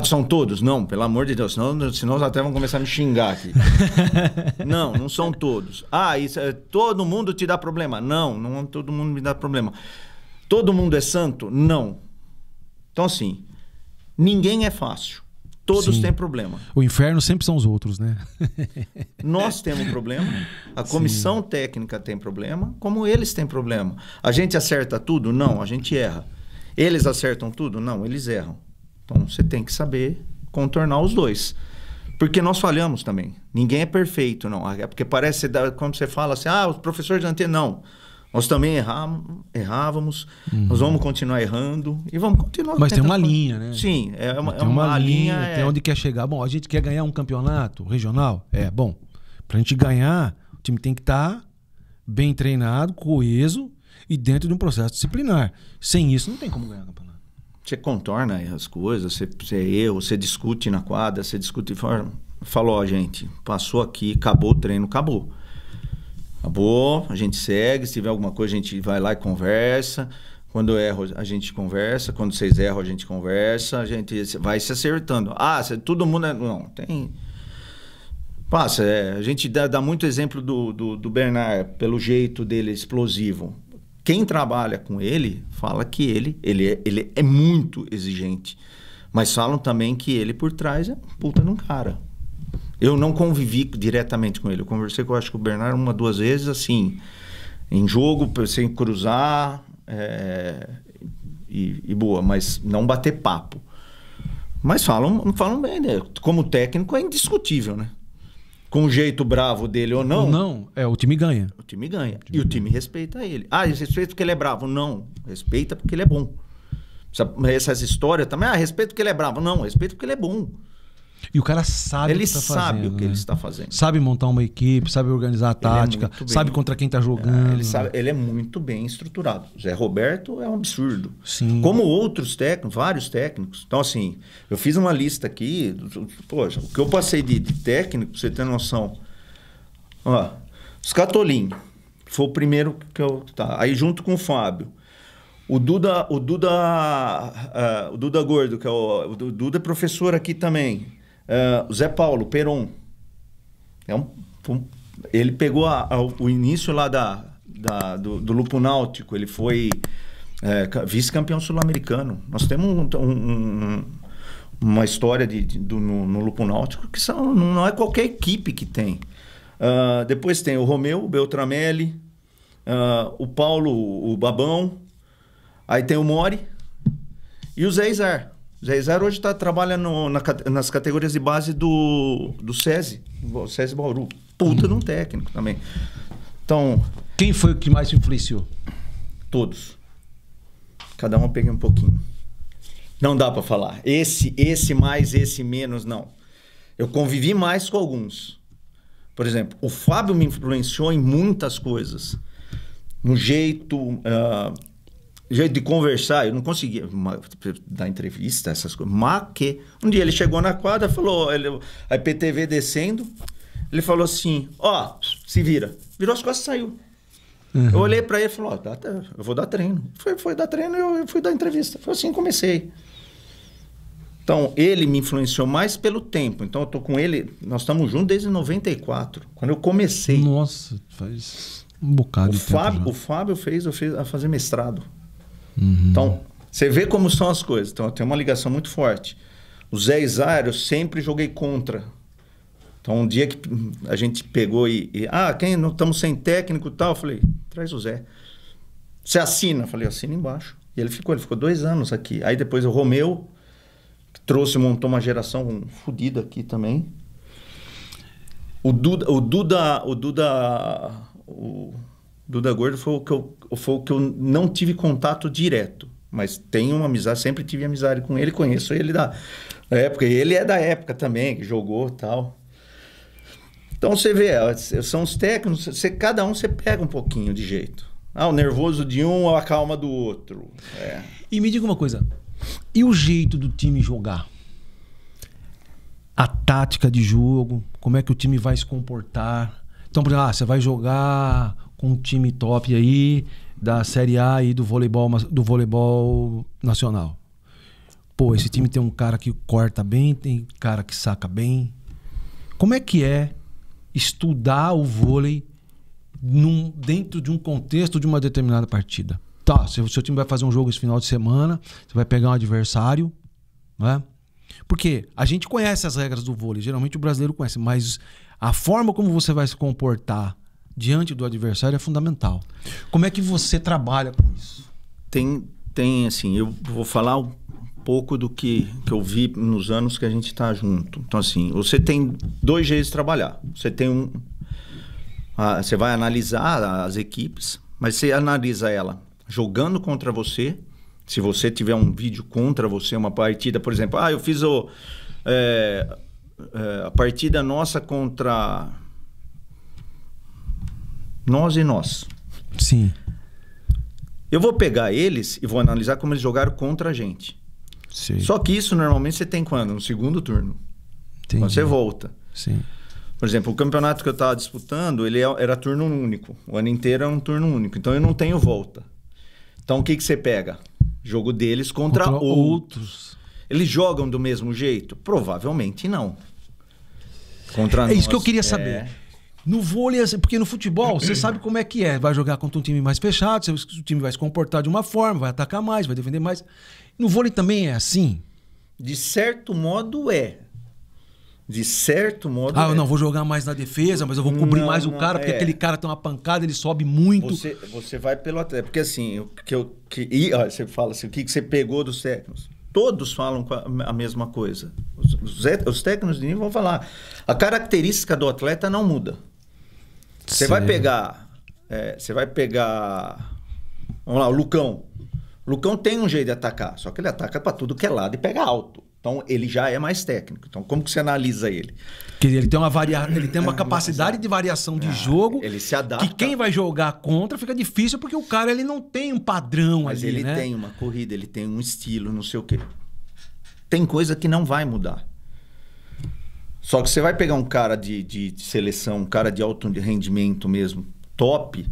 São todos? Não, pelo amor de Deus. Senão até vão começar a me xingar aqui. Não são todos. Todo mundo te dá problema? Não todo mundo me dá problema. Todo mundo é santo? Não. Então, assim, ninguém é fácil. Todos têm problema. O inferno sempre são os outros, né? Nós temos problema, a comissão técnica tem problema, como eles têm problema. A gente acerta tudo? Não, a gente erra. Eles acertam tudo? Não, eles erram. Então você tem que saber contornar os dois. Porque nós falhamos também. Ninguém é perfeito, não. É porque parece, quando você fala assim, os professores de antena, não. Nós também errávamos, nós vamos continuar errando e vamos continuar. Mas tem uma linha, né? Sim, é uma linha. Tem onde quer chegar. Bom, a gente quer ganhar um campeonato regional? Bom, pra gente ganhar, o time tem que estar bem treinado, coeso e dentro de um processo disciplinar. Sem isso, não tem como ganhar campeonato. Você contorna as coisas, você erra, você discute na quadra, você discute de forma... Falou, ó, gente, passou aqui, acabou o treino, acabou. Acabou, a gente segue, se tiver alguma coisa a gente vai lá e conversa. Quando eu erro, a gente conversa. Quando vocês erram, a gente conversa. A gente vai se acertando. Todo mundo... Não, tem... Passa, a gente dá muito exemplo do Bernard, pelo jeito dele explosivo. Quem trabalha com ele, fala que ele é muito exigente. Mas falam também que ele, por trás, é um puta de um cara. Eu não convivi diretamente com ele. Eu conversei com, acho que o Bernard 1 ou 2 vezes, assim, em jogo, sem cruzar, e boa, mas não bater papo. Mas falam bem, né? Como técnico é indiscutível, né? Com o jeito bravo dele ou não... Não, o time ganha. O time ganha. E o time respeita ele. Respeita porque ele é bravo. Não, respeita porque ele é bom. Essas histórias também, respeito porque ele é bravo. Não, respeito porque ele é bom. E o cara sabe ele o que está fazendo. Ele sabe o que ele está fazendo. Sabe montar uma equipe, sabe organizar a tática, sabe contra quem está jogando. Ele é muito bem estruturado. Zé Roberto é um absurdo. Sim. Como outros técnicos, vários técnicos. Então, assim, eu fiz uma lista aqui. Poxa, o que eu passei de técnico, pra você ter noção. Ó, Scatolin, que foi o primeiro que eu... Tá. Aí junto com o Fábio. O Duda Gordo, que é o Duda é professor aqui também. O Zé Paulo Peron. Ele pegou o início lá do Lupo Náutico. Ele foi vice-campeão sul-americano. Nós temos uma história no Lupo Náutico que não é qualquer equipe que tem. Depois tem o Romeu, o Beltramelli, o Paulo, o Babão. Aí tem o Mori e o Zé Izar. O Zé Izar hoje trabalha nas categorias de base do SESI, o SESI Bauru. Puta de um técnico também. Então... Quem foi o que mais te influenciou? Todos. Cada um eu peguei um pouquinho. Não dá para falar. Esse mais, esse menos, não. Eu convivi mais com alguns. Por exemplo, o Fábio me influenciou em muitas coisas. No jeito... jeito de conversar, eu não conseguia dar entrevista, essas coisas. Mas que um dia ele chegou na quadra, falou, a IPTV descendo, ele falou assim, se vira. Virou as costas e saiu. Uhum. Eu olhei pra ele e falei, eu vou dar treino. Foi dar treino e eu fui dar entrevista. Foi assim que comecei. Então, ele me influenciou mais pelo tempo. Então, eu tô com ele, nós estamos juntos desde 94, quando eu comecei. Nossa, faz um bocado de tempo. O Fábio fez a fazer mestrado. Uhum. Então, você vê como são as coisas. Então, tem uma ligação muito forte. O Zé Izar, eu sempre joguei contra. Então, um dia que a gente pegou não estamos sem técnico e tal, eu falei, traz o Zé. Você assina? Eu falei, assina embaixo. E ele ficou 2 anos aqui. Aí depois o Romeu, que montou uma geração fodida aqui também. O Duda Gordo foi o que eu não tive contato direto, mas tenho uma amizade, sempre tive amizade com ele, conheço ele da época, e ele é da época também, que jogou e tal. Então você vê, são os técnicos, cada um você pega um pouquinho de jeito. O nervoso de um, a calma do outro. E me diga uma coisa, e o jeito do time jogar? A tática de jogo, como é que o time vai se comportar? Então, por exemplo, você vai jogar com um time top aí da Série A e do voleibol nacional. Pô, esse time tem um cara que corta bem, tem cara que saca bem. Como é que é estudar o vôlei dentro de um contexto de uma determinada partida? Tá, se o seu time vai fazer um jogo esse final de semana, você vai pegar um adversário, né? Porque a gente conhece as regras do vôlei, geralmente o brasileiro conhece, mas a forma como você vai se comportar diante do adversário é fundamental. Como é que você trabalha com isso? Tem assim, eu vou falar um pouco do que eu vi nos anos que a gente está junto. Então, assim, você tem 2 jeitos de trabalhar. Você tem você vai analisar as equipes, mas você analisa ela jogando contra você. Se você tiver um vídeo contra você, uma partida, por exemplo, eu fiz a partida nossa contra nós e nós. Sim. Eu vou pegar eles e vou analisar como eles jogaram contra a gente. Sim. Só que isso normalmente você tem quando? No segundo turno. Entendi. Quando você volta. Sim. Por exemplo, o campeonato que eu estava disputando, ele era turno único. O ano inteiro era um turno único. Então eu não tenho volta. Então o que você pega? Jogo deles contra outros. Eles jogam do mesmo jeito? Provavelmente não. Contra nós, isso que eu queria saber. No vôlei, porque no futebol, você sabe como é que é. Vai jogar contra um time mais fechado, o time vai se comportar de uma forma, vai atacar mais, vai defender mais. No vôlei também é assim? De certo modo é. De certo modo eu não vou jogar mais na defesa, mas eu vou cobrir mais o cara, porque aquele cara tem uma pancada, ele sobe muito. Você vai pelo atleta. Porque assim, você fala assim, o que você pegou dos técnicos? Todos falam a mesma coisa. Os técnicos de nível vão falar. A característica do atleta não muda. Você vai pegar... Vamos lá, o Lucão. O Lucão tem um jeito de atacar, só que ele ataca para tudo que é lado e pega alto. Então, ele já é mais técnico. Então, como que você analisa ele? Que ele tem uma capacidade de variação de jogo. Ele se adapta. Que quem vai jogar contra fica difícil porque o cara ele não tem um padrão. Mas ali, ele tem uma corrida, ele tem um estilo, não sei o quê. Tem coisa que não vai mudar. Só que você vai pegar um cara de seleção, um cara de alto rendimento mesmo, top...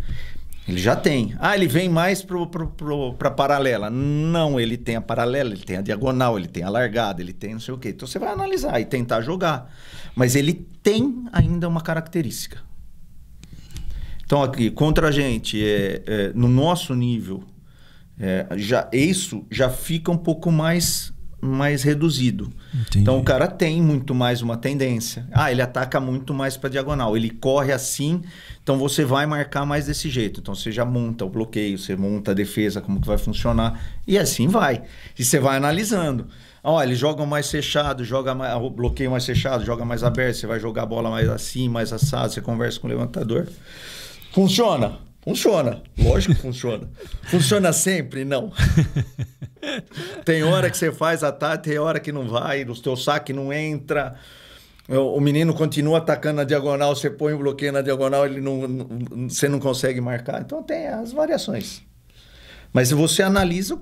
Ele já tem. Ele vem mais para paralela. Não, ele tem a paralela, ele tem a diagonal, ele tem a largada, ele tem não sei o quê. Então você vai analisar e tentar jogar. Mas ele tem ainda uma característica. Então aqui, contra a gente, no nosso nível, isso já fica um pouco mais reduzido. Entendi. Então o cara tem muito mais uma tendência. Ele ataca muito mais para diagonal. Ele corre assim, então você vai marcar mais desse jeito. Então você já monta o bloqueio, você monta a defesa, como que vai funcionar. E assim vai. E você vai analisando. Eles jogam mais fechado, o bloqueio mais fechado, joga mais aberto, você vai jogar a bola mais assim, mais assado, você conversa com o levantador. Funciona? Funciona. Lógico que funciona. Funciona sempre? Não. Tem hora que você faz ataque, tem hora que não vai, o teu saque não entra, o menino continua atacando na diagonal, você põe o bloqueio na diagonal, você não consegue marcar. Então tem as variações. Mas você analisa o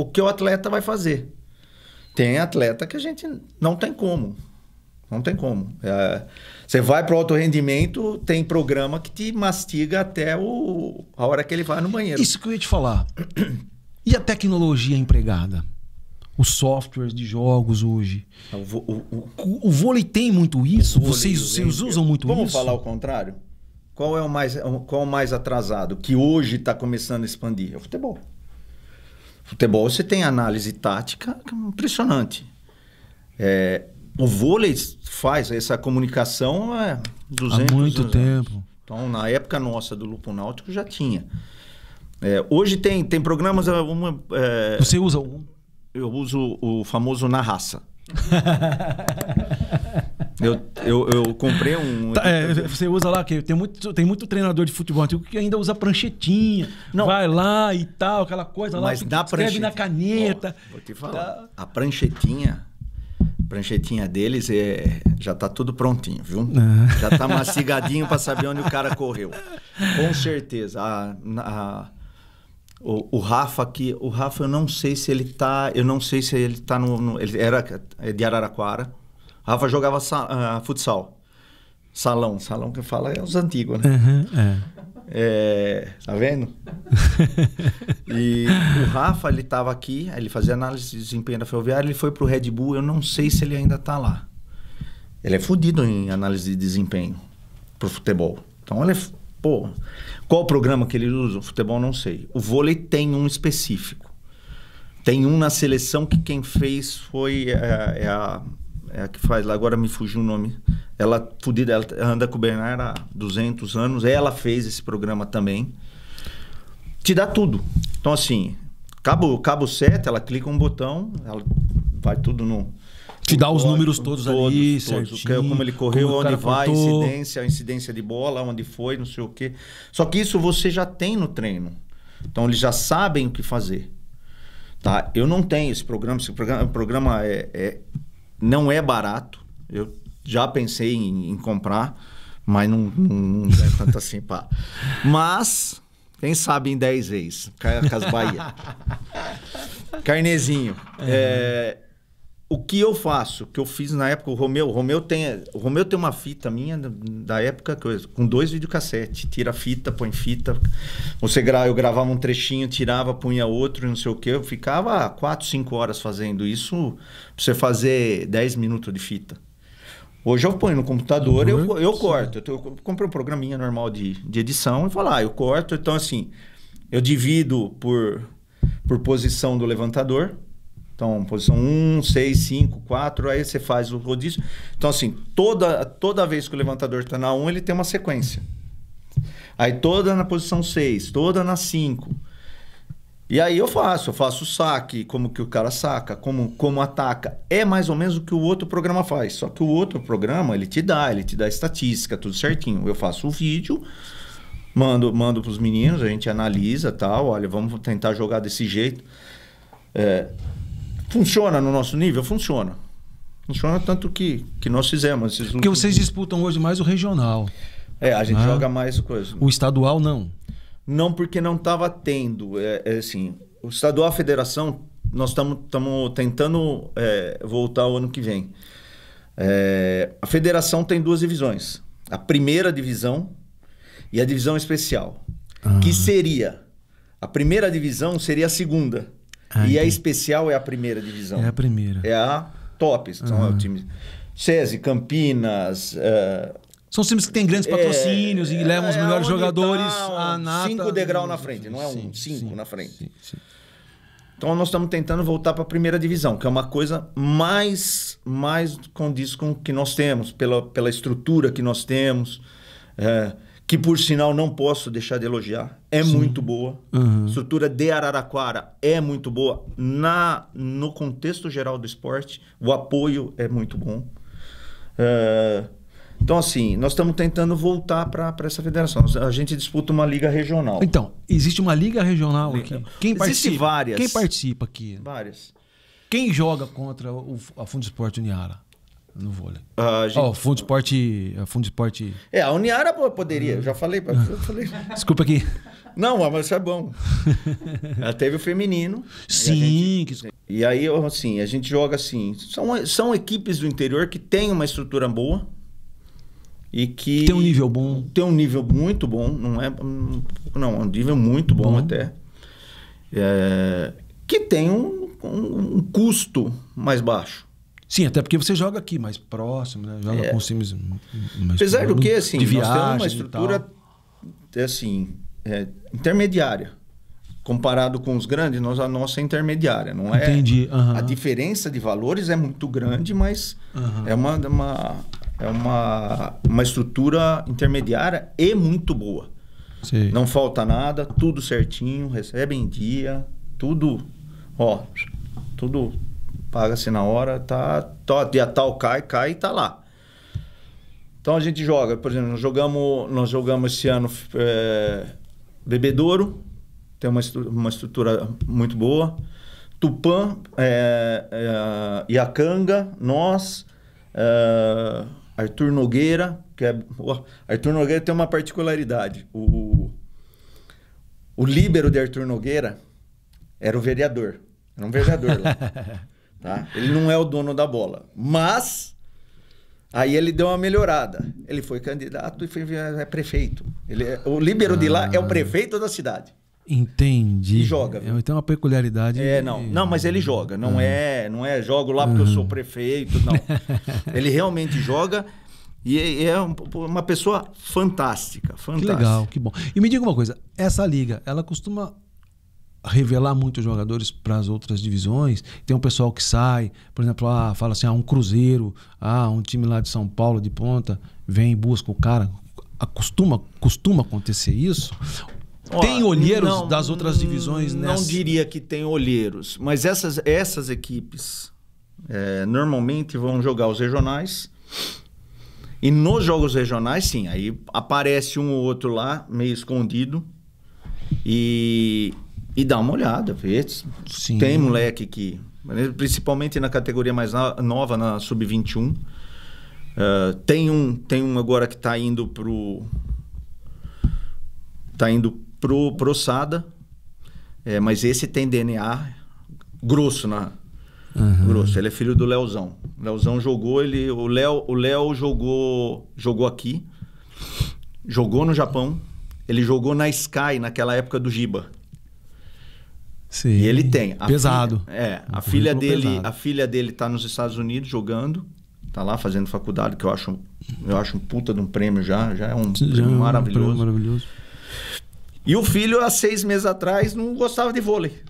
que o atleta vai fazer. Tem atleta que a gente não tem como. Não tem como. Você vai para o alto rendimento, tem programa que te mastiga até a hora que ele vai no banheiro. Isso que eu ia te falar. E a tecnologia empregada? Os softwares de jogos hoje? O vôlei tem muito isso? Vocês usam muito isso? Vamos falar o contrário? Qual é o mais atrasado? Que hoje está começando a expandir? É o futebol. Futebol você tem análise tática impressionante. O vôlei faz essa comunicação há 200 há muito tempo. Anos. Então, na época nossa do Lupo Náutico já tinha. Hoje tem programas... Você usa um? Eu uso o famoso Na Raça. eu comprei um... Você usa lá, que tem muito treinador de futebol antigo que ainda usa pranchetinha. Não. Vai lá e tal, aquela coisa lá. Mas na escreve na caneta. Vou te falar. A pranchetinha deles já tá tudo prontinho, viu? Já tá mastigadinho para saber onde o cara correu. Com certeza. O Rafa aqui, eu não sei se ele tá ele era de Araraquara. O Rafa jogava futsal. Salão que fala é os antigos, né? Tá vendo? E o Rafa, ele tava aqui, ele fazia análise de desempenho da Ferroviária, ele foi pro Red Bull, eu não sei se ele ainda tá lá. Ele é fodido em análise de desempenho pro futebol. Então ele qual o programa que ele usa? O futebol não sei. O vôlei tem um específico. Tem um na seleção que quem fez foi a que faz lá, agora me fugiu o nome. Ela anda com o Bernard há 200 anos. Ela fez esse programa também. Te dá tudo. Então, assim, cabo 7, ela clica um botão, ela vai tudo no... Te dá os números todos ali, certinho. Como ele correu, onde vai, a incidência de bola, onde foi, não sei o quê. Só que isso você já tem no treino. Então, eles já sabem o que fazer. Tá? Eu não tenho esse programa. O programa não é barato. Eu já pensei em comprar, mas não é tanto assim. Mas Quem sabe em 10 vezes. Cas Bahia. Carnezinho. O que eu faço, que eu fiz na época, o Romeu tem uma fita minha da época, com 2 videocassetes. Tira a fita, põe fita. Eu gravava um trechinho, tirava, punha outro, não sei o quê. Eu ficava 4, 5 horas fazendo isso pra você fazer 10 minutos de fita. Hoje eu ponho no computador, eu corto. Eu comprei um programinha normal de edição e vou lá, eu corto. Então, assim, eu divido por posição do levantador. Então, posição 1, 6, 5, 4, aí você faz o rodízio. Então, assim, toda vez que o levantador está na 1, ele tem uma sequência. Aí toda na posição 6, toda na 5. E aí eu faço o saque, como que o cara saca, como ataca. É mais ou menos o que o outro programa faz. Só que o outro programa, ele te dá estatística, tudo certinho. Eu faço o vídeo, mando para os meninos, a gente analisa, tal. Olha, vamos tentar jogar desse jeito. Funciona no nosso nível? Funciona. Funciona tanto que nós fizemos. Porque vocês disputam hoje mais o regional. A gente joga mais coisa. O estadual não? Não, porque não estava tendo. Assim, o estadual, a federação, nós estamos tentando voltar o ano que vem. A federação tem 2 divisões. A primeira divisão e a divisão especial. Que seria... A primeira divisão seria a segunda. E a especial é a primeira divisão. É a primeira. É a top. São o time SESI, Campinas... São times que têm grandes patrocínios e levam os melhores jogadores à nata. 5 degraus na frente, não é 5 na frente. Sim. Então nós estamos tentando voltar para a primeira divisão, que é uma coisa mais condiz com o que nós temos, pela estrutura que nós temos, que por sinal não posso deixar de elogiar. É muito boa. A estrutura de Araraquara é muito boa. No contexto geral do esporte, o apoio é muito bom. Então, assim, nós estamos tentando voltar para essa federação. A gente disputa uma liga regional. Então, existe uma liga regional aqui? Existem várias. Quem participa aqui? Várias. Quem joga contra a Fundesporte Uniara no vôlei? A Fundesporte... a Uniara poderia. Já falei. Desculpa aqui. Não, mas isso é bom. Ela teve o feminino. Sim. E aí, assim, a gente joga assim. São equipes do interior que têm uma estrutura boa. E que tem um nível bom. Tem um nível muito bom, é um nível muito bom até. Que tem um custo mais baixo. Sim, até porque você joga aqui mais próximo, né? Joga com os times mais apesar do que, assim, de viagem, nós temos uma estrutura assim, intermediária. Comparado com os grandes, a nossa é intermediária. Não é? Entendi. A diferença de valores é muito grande, mas é uma estrutura intermediária e muito boa. Sim. Não falta nada, tudo certinho, recebe em dia, tudo paga-se na hora, dia tal cai e tá lá. Então a gente joga, por exemplo, nós jogamos esse ano Bebedouro, tem uma estrutura muito boa. Tupã, Iacanga, nós... Arthur Nogueira, Arthur Nogueira tem uma particularidade. O líbero de Arthur Nogueira era um vereador lá. Tá? Ele não é o dono da bola, mas aí ele deu uma melhorada. Ele foi candidato e foi prefeito. O líbero de lá é o prefeito da cidade. Entendi. E joga. Tem uma peculiaridade. Não, mas ele joga. Não é jogo lá porque eu sou prefeito, não. Ele realmente joga e é uma pessoa fantástica. Que legal, que bom. E me diga uma coisa, essa liga, ela costuma revelar muitos jogadores para as outras divisões? Tem um pessoal que sai, por exemplo, fala assim, um Cruzeiro, um time lá de São Paulo de ponta, vem e busca o cara. Costuma acontecer isso? Tem olheiros das outras divisões nessa? Não diria que tem olheiros, mas essas equipes normalmente vão jogar os regionais. E nos jogos regionais, sim, aí aparece um ou outro lá, meio escondido, e dá uma olhada. Vê. Sim. Tem moleque que, principalmente na categoria mais nova, na Sub-21, tem um agora que está indo pro Sada, mas esse tem DNA grosso grosso. Ele é filho do Leozão. O Leozão jogou, o Léo jogou aqui, jogou no Japão, ele jogou na Sky naquela época do Giba. Sim. E ele tem pesado. A filha dele tá nos Estados Unidos jogando, tá lá fazendo faculdade, que eu acho um puta de um prêmio já é um prêmio maravilhoso. Maravilhoso. E o filho, há 6 meses atrás, não gostava de vôlei.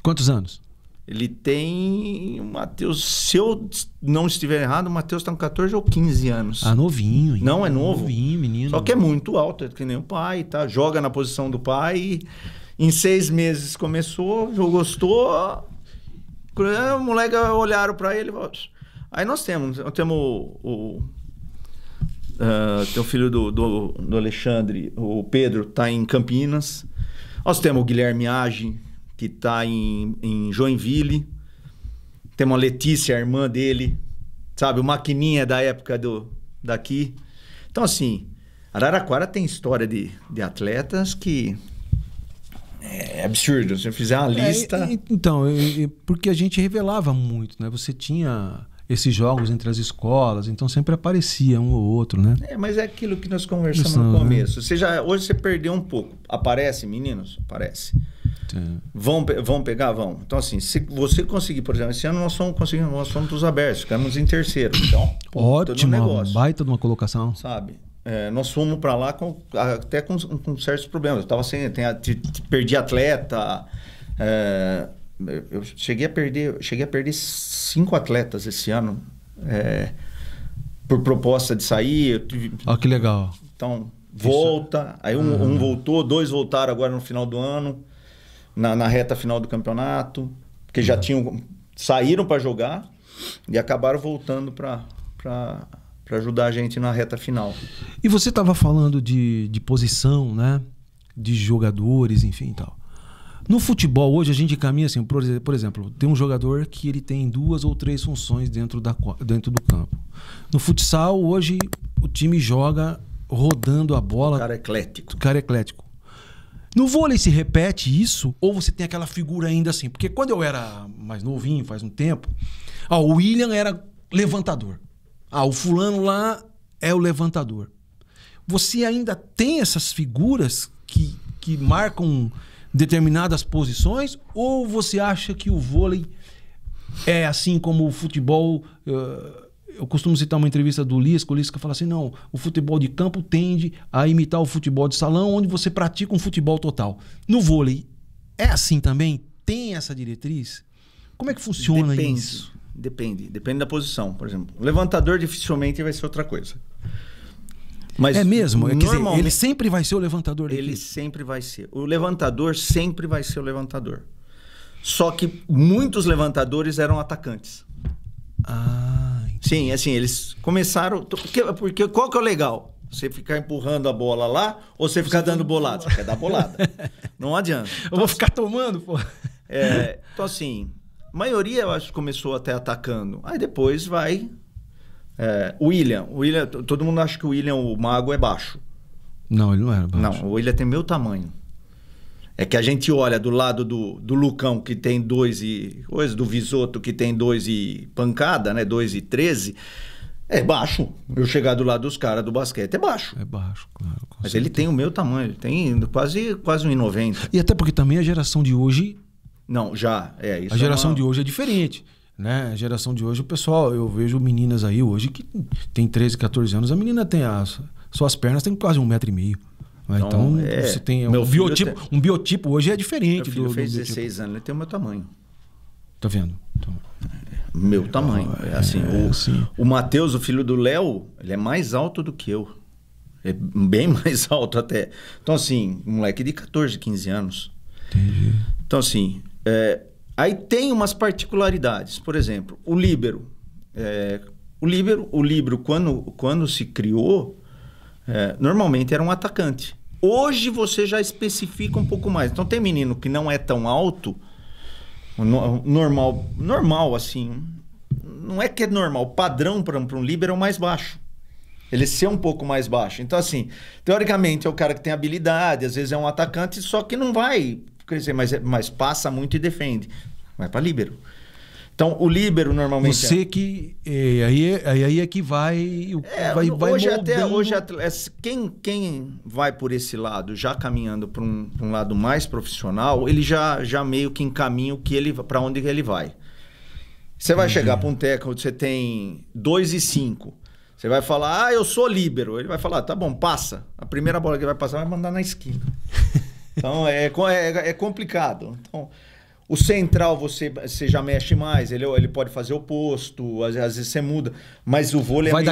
Quantos anos? Ele tem, o Matheus, se eu não estiver errado, o Matheus tá com 14 ou 15 anos. Ah, novinho. Hein? Não, é novo. Novinho, menino. Só que é muito alto, que nem o pai, tá? Joga na posição do pai e em 6 meses começou, gostou. O moleque olharam para ele. Aí nós temos tem o filho do Alexandre, o Pedro, tá em Campinas. Nós temos o Guilherme Age, que tá em Joinville. Temos a Letícia, a irmã dele, sabe? O Maquininha da época daqui. Então, assim, Araraquara tem história de atletas que é absurdo. Se eu fizer uma lista... Então, porque a gente revelava muito, né? Você tinha esses jogos entre as escolas, então sempre aparecia um ou outro, né? Mas é aquilo que nós conversamos no começo. Né? Hoje você perdeu um pouco. Aparece, meninos? Aparece. Vão pegar? Vão. Então, assim, se você conseguir, por exemplo, esse ano nós fomos para os abertos, ficamos em terceiro. Então, ótimo, baita de uma colocação. Sabe? Nós fomos para lá até com certos problemas. Eu tava perdi atleta. Eu cheguei a perder 5 atletas esse ano por proposta de sair. Que legal. Então, volta. Aí um voltou, 2 voltaram agora no final do ano. Na reta final do campeonato, porque já saíram para jogar e acabaram voltando para ajudar a gente na reta final. E você estava falando de posição, né? De jogadores, enfim, tal. No futebol hoje a gente caminha assim, por exemplo, tem um jogador que ele tem 2 ou 3 funções dentro do campo. No futsal hoje o time joga rodando a bola. O cara é eclético. No vôlei se repete isso? Ou você tem aquela figura ainda assim? Porque quando eu era mais novinho, faz um tempo, o William era levantador. O fulano lá é o levantador. Você ainda tem essas figuras que marcam determinadas posições? Ou você acha que o vôlei é assim como o futebol... Eu costumo citar uma entrevista do Lisca. O Lisca fala assim, não, o futebol de campo tende a imitar o futebol de salão, onde você pratica um futebol total. No vôlei, é assim também? Tem essa diretriz? Como é que funciona isso? Depende da posição. Por exemplo, o levantador dificilmente vai ser outra coisa. Mas é mesmo? Quer dizer, ele sempre vai ser o levantador? Ele sempre vai ser. O levantador sempre vai ser o levantador. Só que muitos levantadores eram atacantes. Sim, assim, eles começaram... Porque qual que é o legal? Você ficar empurrando a bola lá ou você ficar dando bolada? Você quer dar bolada. Não adianta. Eu vou ficar tomando, pô. Então, assim, a maioria, eu acho que começou até atacando. Aí depois vai... O William, todo mundo acha que o William, o mago, é baixo. Não, ele não era baixo. Não, o William tem meu tamanho. É que a gente olha do lado do Lucão, que tem 2 e... Coisa, do Visoto, que tem 2 e pancada, né? 2 e 13. É baixo. Eu chegar do lado dos caras do basquete, é baixo. É baixo, claro. Mas ele tem o meu tamanho. Ele tem quase 1,90. E até porque também a geração de hoje... Não, já. Isso a geração de hoje é diferente. Né? A geração de hoje, o pessoal... Eu vejo meninas aí hoje que tem 13, 14 anos. A menina tem suas pernas tem quase 1,5 metro. Então, você tem um biotipo hoje é diferente. Meu filho fez 16 anos, ele tem o meu tamanho. Tá vendo? Então, meu tamanho. O Matheus, o filho do Léo, ele é mais alto do que eu. É bem mais alto até. Então, assim, um moleque de 14, 15 anos. Entendi. Então, assim, aí tem umas particularidades. Por exemplo, o líbero. O líbero, quando se criou, normalmente era um atacante. Hoje você já especifica um pouco mais. Então tem menino que não é tão alto, normal assim, não é que é normal, padrão para um líbero é o mais baixo. Ele ser um pouco mais baixo. Então, assim, teoricamente é o cara que tem habilidade, às vezes é um atacante, só que não vai crescer, mas passa muito e defende. Vai para líbero. Então, o líbero normalmente... Você que... aí é que vai hoje quem vai por esse lado, já caminhando para um lado mais profissional, ele já meio que encaminha para onde ele vai. Você vai chegar para um técnico onde você tem 2 e 5. Você vai falar, eu sou líbero. Ele vai falar, tá bom, passa. A primeira bola que ele vai passar vai mandar na esquina. Então, é complicado. Então, o central você já mexe mais. Ele pode fazer o posto, às vezes você muda. Mas o vôlei vai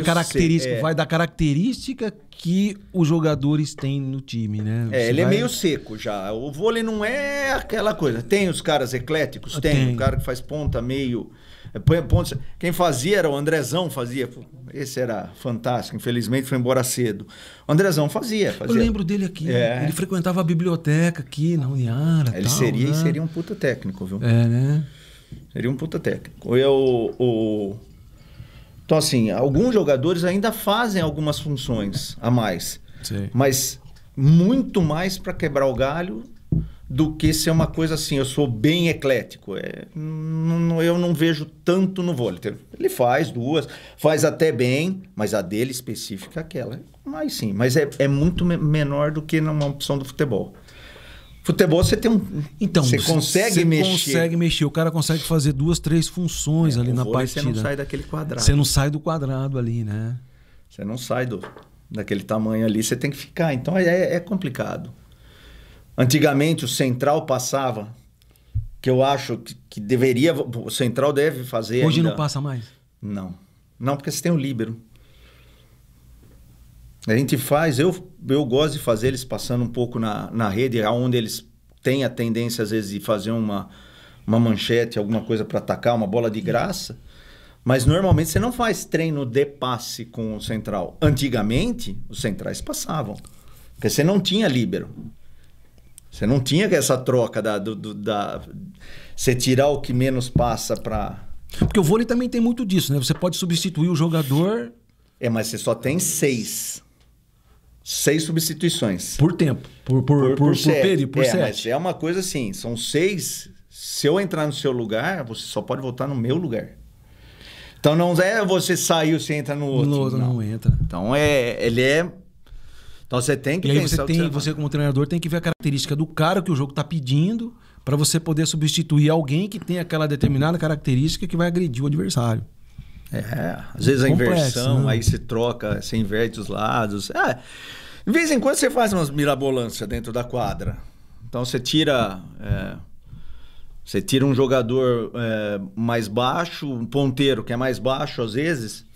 da característica que os jogadores têm no time, né? Ele é meio seco já. O vôlei não é aquela coisa. Tem os caras ecléticos? Tem. O cara que faz ponta, meio... Quem fazia era o Andrezão, fazia. Esse era fantástico, infelizmente foi embora cedo. O Andrezão fazia. Eu lembro dele aqui. Ele frequentava a biblioteca aqui na Uniara. Ele seria um puta técnico, viu? Né? Seria um puta técnico. Então, assim, alguns jogadores ainda fazem algumas funções a mais. Sim. Mas muito mais para quebrar o galho do que ser uma coisa assim, eu sou bem eclético. Eu não vejo tanto no vôlei. Ele faz 2, faz até bem, mas a dele específica é aquela. Mas sim, mas é muito menor do que numa opção do futebol. Futebol você tem você consegue mexer. Consegue mexer. O cara consegue fazer 2, 3 funções ali na partida. Você não sai daquele quadrado. Você não sai do quadrado ali, né? Você não sai daquele tamanho ali, você tem que ficar. Então é complicado. Antigamente o central passava, que eu acho que deveria, o central deve fazer. Hoje ainda. Não passa mais? Não, porque você tem o líbero. A gente faz, eu gosto de fazer eles passando um pouco na rede, onde eles têm a tendência às vezes de fazer uma manchete, alguma coisa para atacar, uma bola de graça. Mas normalmente você não faz treino de passe com o central. Antigamente os centrais passavam, porque você não tinha líbero. Você não tinha essa troca você tirar o que menos passa para... Porque o vôlei também tem muito disso, né? Você pode substituir o jogador... mas você só tem 6 substituições. Por tempo. Por set. Por set. Mas é uma coisa assim, são 6... Se eu entrar no seu lugar, você só pode voltar no meu lugar. Então não é você saiu, você entra no outro. No outro não entra. Então ele é... Então você tem que pensar... E aí você como treinador tem que ver a característica do cara que o jogo está pedindo para você poder substituir alguém que tem aquela determinada característica que vai agredir o adversário. Às vezes a inversão, aí você troca, você inverte os lados. De vez em quando você faz umas mirabolâncias dentro da quadra. Então você tira um jogador mais baixo, um ponteiro que é mais baixo às vezes...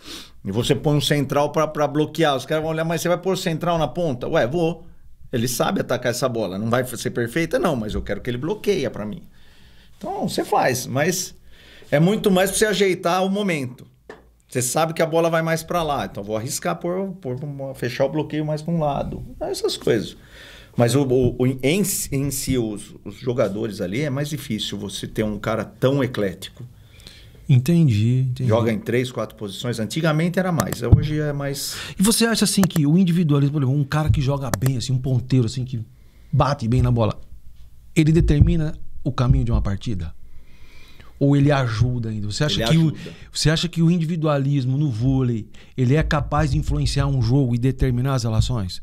E você põe um central para bloquear. Os caras vão olhar, mas você vai pôr o central na ponta? Vou. Ele sabe atacar essa bola. Não vai ser perfeita? Não, mas eu quero que ele bloqueie para mim. Então, você faz. Mas é muito mais para você ajeitar o momento. Você sabe que a bola vai mais para lá. Então, vou arriscar fechar o bloqueio mais para um lado. Essas coisas. Mas em si, os jogadores ali, é mais difícil você ter um cara tão eclético. Entendi. Joga em 3, 4 posições. Antigamente era mais, hoje é mais... E você acha assim que o individualismo, por exemplo, um cara que joga bem, assim, um ponteiro assim, que bate bem na bola, ele determina o caminho de uma partida? Ou ele ajuda ainda? Você acha que o individualismo no vôlei, ele é capaz de influenciar um jogo e determinar as relações?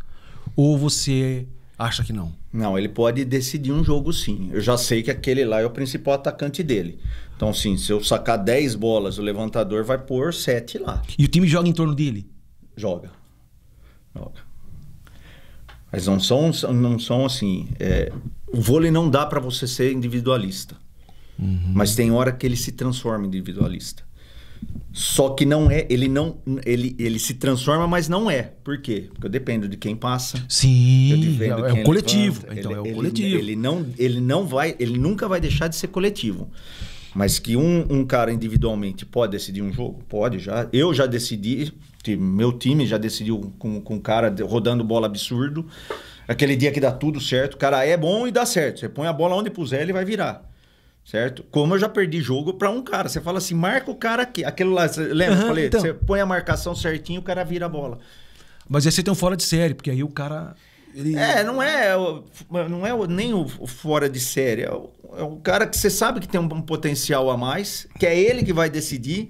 Ou você acha que não? Não, ele pode decidir um jogo sim. Eu já sei que aquele lá é o principal atacante dele. Então, sim, se eu sacar 10 bolas, o levantador vai pôr 7 lá. E o time joga em torno dele? Joga. Mas não são assim... o vôlei não dá para você ser individualista. Uhum. Mas tem hora que ele se transforma em individualista. Só que não é... Ele se transforma, mas não é. Por quê? Porque eu dependo de quem passa. Sim, é o coletivo. Então é o coletivo. Ele nunca vai deixar de ser coletivo. Mas que um cara individualmente pode decidir um jogo? Pode, já. Eu já decidi, meu time já decidiu com um cara rodando bola absurdo. Aquele dia que dá tudo certo, o cara é bom e dá certo. Você põe a bola onde puser, ele vai virar. Certo? Como eu já perdi jogo para um cara. Você fala assim, marca o cara aqui. Aquilo lá, lembra? Eu falei, você põe a marcação certinho, o cara vira a bola. Mas aí você tem um fora de série, porque aí o cara... Não é nem o fora de série. É o cara que você sabe que tem um potencial a mais, que é ele que vai decidir,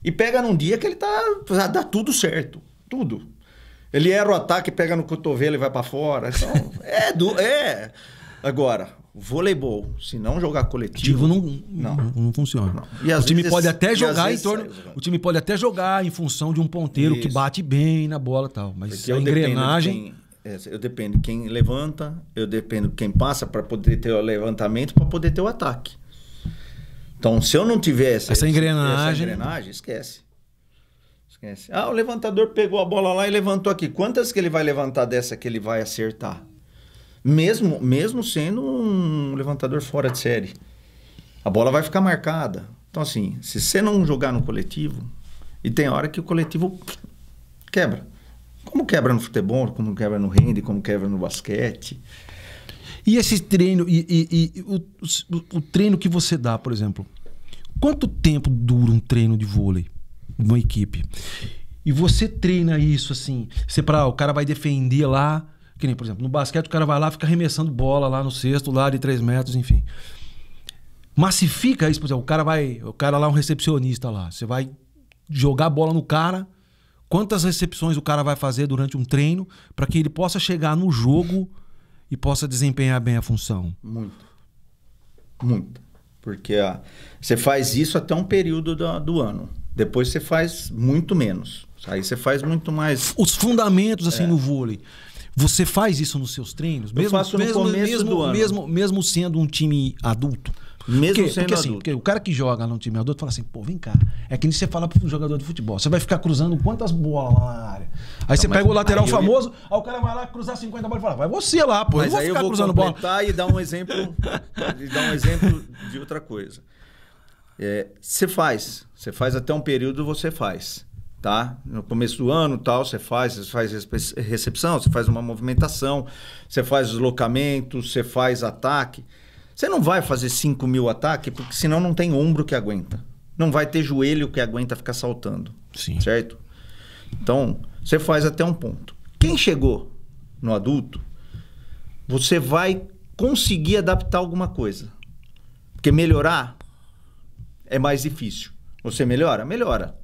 e pega num dia que ele dá tudo certo. Tudo. Ele erra o ataque, pega no cotovelo e vai pra fora. Então, Agora, voleibol, se não jogar coletivo... não funciona. Não. O time pode até jogar em torno... O time pode até jogar em função de um ponteiro que bate bem na bola e tal. Mas porque a engrenagem... Eu dependo de quem levanta, eu dependo de quem passa para poder ter o levantamento, para poder ter o ataque. Então, se eu não tiver essa engrenagem, esquece. O levantador pegou a bola lá e levantou aqui. Quantas que ele vai levantar dessa que ele vai acertar? Mesmo sendo um levantador fora de série. A bola vai ficar marcada. Então, assim, se você não jogar no coletivo, e tem hora que o coletivo quebra. Como quebra no futebol, como quebra no handball, como quebra no basquete. E esse treino, o treino que você dá, por exemplo, quanto tempo dura um treino de vôlei, uma equipe? E você treina isso assim, o cara vai defender lá, que nem, por exemplo, no basquete o cara vai lá, fica arremessando bola lá no cesto, lá de 3 metros, enfim. Massifica isso, por exemplo, o cara lá é um recepcionista lá, você vai jogar a bola no cara. Quantas recepções o cara vai fazer durante um treino para que ele possa chegar no jogo e possa desempenhar bem a função? Muito. Porque você faz isso até um período do ano. Depois você faz muito menos. Aí você faz muito mais... Os fundamentos assim no vôlei. Você faz isso nos seus treinos? Eu faço no começo do ano. Mesmo sendo um time adulto? Porque assim, o cara que joga num time adulto fala assim, pô, vem cá. É que nem você fala pro jogador de futebol. Você vai ficar cruzando quantas bolas lá na área? Aí você pega o lateral famoso, aí o cara vai lá cruzar 50 bolas e fala, vai você lá, pô. Mas eu vou cruzando bola. E dar um exemplo de outra coisa. Você faz até um período, você faz. Tá? No começo do ano, tal, você faz recepção, você faz uma movimentação, você faz deslocamento, você faz ataque. Você não vai fazer 5.000 ataques, porque senão não tem ombro que aguenta. Não vai ter joelho que aguenta ficar saltando. Sim. Certo? Então, você faz até um ponto. Quem chegou no adulto, você vai conseguir adaptar alguma coisa. Porque melhorar é mais difícil. Você melhora? Melhora.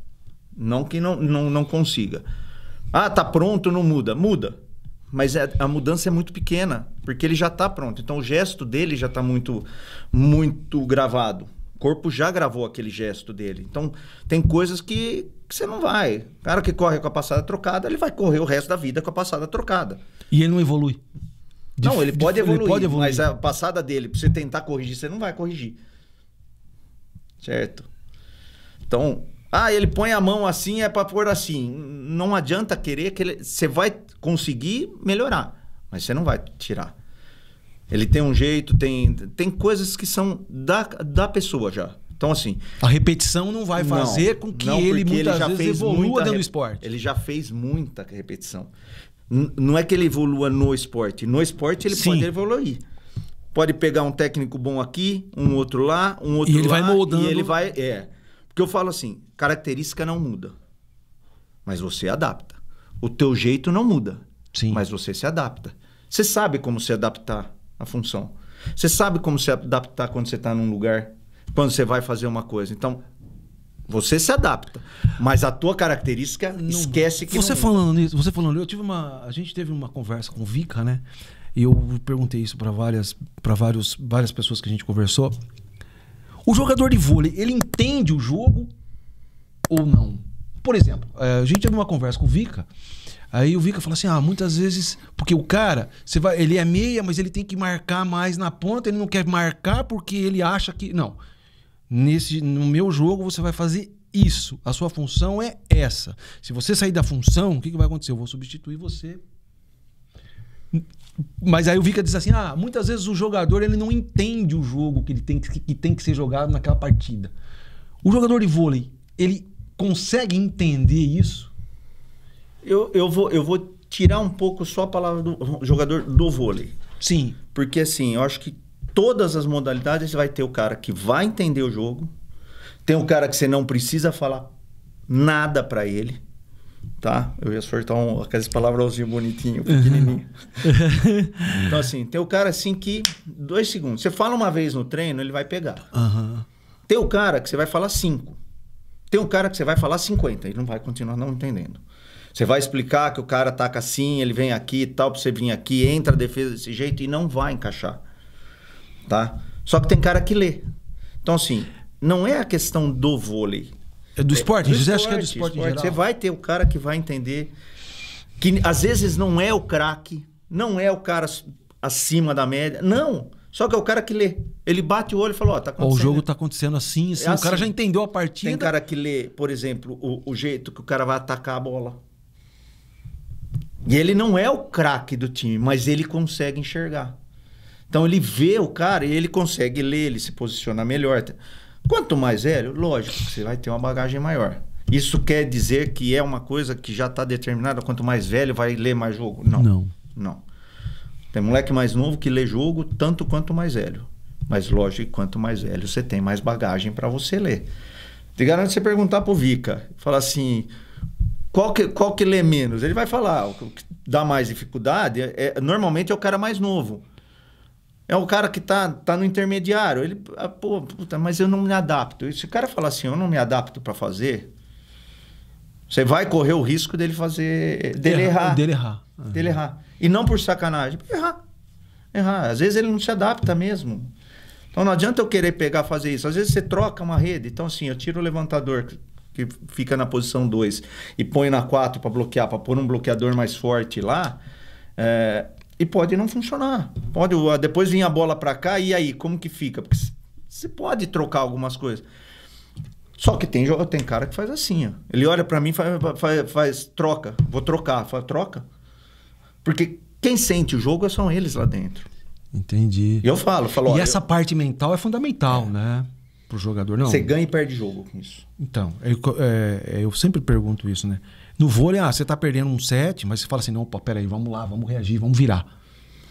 Não que não consiga. Tá pronto, não muda. Muda. Mas a mudança é muito pequena, porque ele já está pronto. Então o gesto dele já está muito, muito gravado. O corpo já gravou aquele gesto dele. Então tem coisas que você não vai. O cara que corre com a passada trocada, ele vai correr o resto da vida com a passada trocada. E ele não evolui? Ele pode evoluir, mas a passada dele, para você tentar corrigir, você não vai corrigir. Certo? Então... ele põe a mão assim, é para pôr assim. Não adianta querer que você vai conseguir melhorar, mas você não vai tirar. Ele tem um jeito, tem coisas que são da pessoa já. Então, assim... A repetição não vai fazer com que ele muitas vezes evolua dentro do esporte. Ele já fez muita repetição. Não é que ele evolua no esporte. No esporte ele pode evoluir. Pode pegar um técnico bom aqui, um outro lá, um outro lá. E ele vai moldando. E ele vai... Porque eu falo assim, característica não muda, mas você adapta. O teu jeito não muda, mas você se adapta. Você sabe como se adaptar à função. Você sabe como se adaptar quando você está num lugar, quando você vai fazer uma coisa. Então, você se adapta, mas a tua característica esquece que você falando nisso, a gente teve uma conversa com o Vika, né? E eu perguntei isso para várias pessoas que a gente conversou. O jogador de vôlei, ele entende o jogo ou não? Por exemplo, a gente teve uma conversa com o Vika, aí o Vika falou assim, muitas vezes... Porque o cara, ele é meia, mas ele tem que marcar mais na ponta, ele não quer marcar porque ele acha que... Não, no meu jogo você vai fazer isso, a sua função é essa. Se você sair da função, o que vai acontecer? Eu vou substituir você... Mas aí o Vika diz assim, muitas vezes o jogador ele não entende o jogo que tem que ser jogado naquela partida. O jogador de vôlei, ele consegue entender isso? Eu vou tirar um pouco só a palavra do jogador do vôlei. Sim. Porque assim, eu acho que todas as modalidades vai ter o cara que vai entender o jogo, tem o cara que você não precisa falar nada para ele, tá? Eu ia soltar aqueles palavrãozinhos bonitinhos, pequenininho. Então, assim, tem o cara assim que 2 segundos. Você fala uma vez no treino, ele vai pegar. Tem o cara que você vai falar 5. Tem um cara que você vai falar 50. Ele não vai continuar não entendendo. Você vai explicar que o cara ataca assim, ele vem aqui e tal, pra você vir aqui, entra a defesa desse jeito e não vai encaixar. Tá? Só que tem cara que lê. Então, assim, não é a questão do vôlei. É do esporte? Você acha que é do esporte em geral? Você vai ter o cara que vai entender que às vezes não é o craque, não é o cara acima da média, não. Só que é o cara que lê. Ele bate o olho e fala, ó, tá acontecendo. O jogo tá acontecendo assim, assim. O cara já entendeu a partida. Tem cara que lê, por exemplo, o jeito que o cara vai atacar a bola. E ele não é o craque do time, mas ele consegue enxergar. Então ele vê o cara e ele consegue ler, ele se posiciona melhor. Quanto mais velho, lógico que você vai ter uma bagagem maior. Isso quer dizer que é uma coisa que já está determinada, quanto mais velho vai ler mais jogo? Não. Tem moleque mais novo que lê jogo tanto quanto mais velho. Mas lógico que quanto mais velho você tem mais bagagem para você ler. Te garanto você perguntar pro Vica, falar assim, qual que lê menos? Ele vai falar, o que dá mais dificuldade normalmente é o cara mais novo. É o cara que tá no intermediário. Ele, puta, mas eu não me adapto. E se o cara falar assim, eu não me adapto para fazer, você vai correr o risco dele errar. Dele errar. E não por sacanagem, por errar. Às vezes ele não se adapta mesmo. Então não adianta eu querer fazer isso. Às vezes você troca uma rede. Então assim, eu tiro o levantador que fica na posição 2 e põe na 4 para bloquear, para pôr um bloqueador mais forte lá. E pode não funcionar. Pode depois vir a bola para cá e aí, como que fica? Porque você pode trocar algumas coisas. Só que tem cara que faz assim, ó. Ele olha para mim e faz troca. Vou trocar. Faz troca. Porque quem sente o jogo são eles lá dentro. Entendi. E eu falo... E essa parte mental é fundamental, né? Pro jogador, não. Você ganha e perde jogo com isso. Então, eu sempre pergunto isso, né? No vôlei, você tá perdendo um set, mas você fala assim, não, pô, peraí, vamos lá, vamos reagir, vamos virar.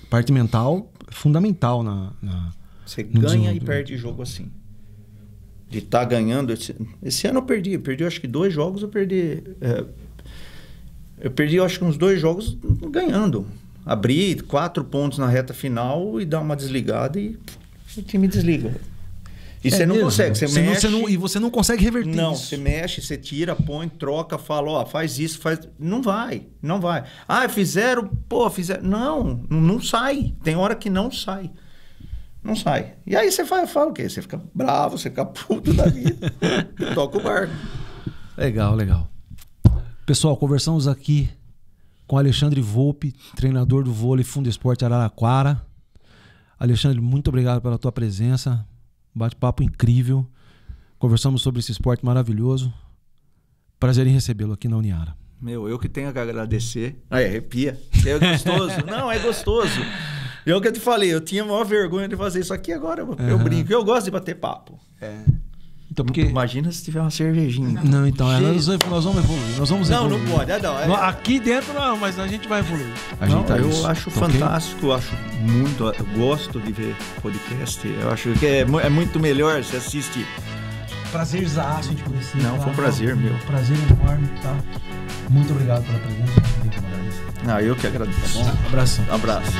Parte mental é fundamental Você ganha e perde jogo assim. De estar ganhando... Esse ano eu perdi acho que 2 jogos, eu perdi acho que uns 2 jogos ganhando. Abri 4 pontos na reta final e dá uma desligada e o time desliga. E você não consegue, você mexe... E você não consegue reverter isso. Não, você mexe, você tira, põe, troca, fala, ó, faz isso, faz... Não vai. Fizeram... Não sai. Tem hora que não sai. Não sai. E aí você fala o quê? Você fica bravo, você fica puto da vida. Toca o barco. Legal. Pessoal, conversamos aqui com Alexandre Volpi, treinador do vôlei Fundesporte Araraquara. Alexandre, muito obrigado pela tua presença. Bate-papo incrível. Conversamos sobre esse esporte maravilhoso. Prazer em recebê-lo aqui na Uniara. Eu que tenho que agradecer. Arrepia. É gostoso. Não, é gostoso. Eu que te falei, eu tinha a maior vergonha de fazer isso aqui, agora eu brinco. Eu gosto de bater papo. Então, porque... Imagina se tiver uma cervejinha. Não, então, nós vamos evoluir. Não pode. Aqui dentro não, mas a gente vai evoluir. Eu acho fantástico, eu acho muito... Eu gosto de ver podcast. Eu acho que é muito melhor, você assiste... Prazerzaço de conhecer. Não, foi um prazer, meu. Prazer enorme, tá? Muito obrigado pela presença. Eu que agradeço. Tá bom? Abração. Abraço.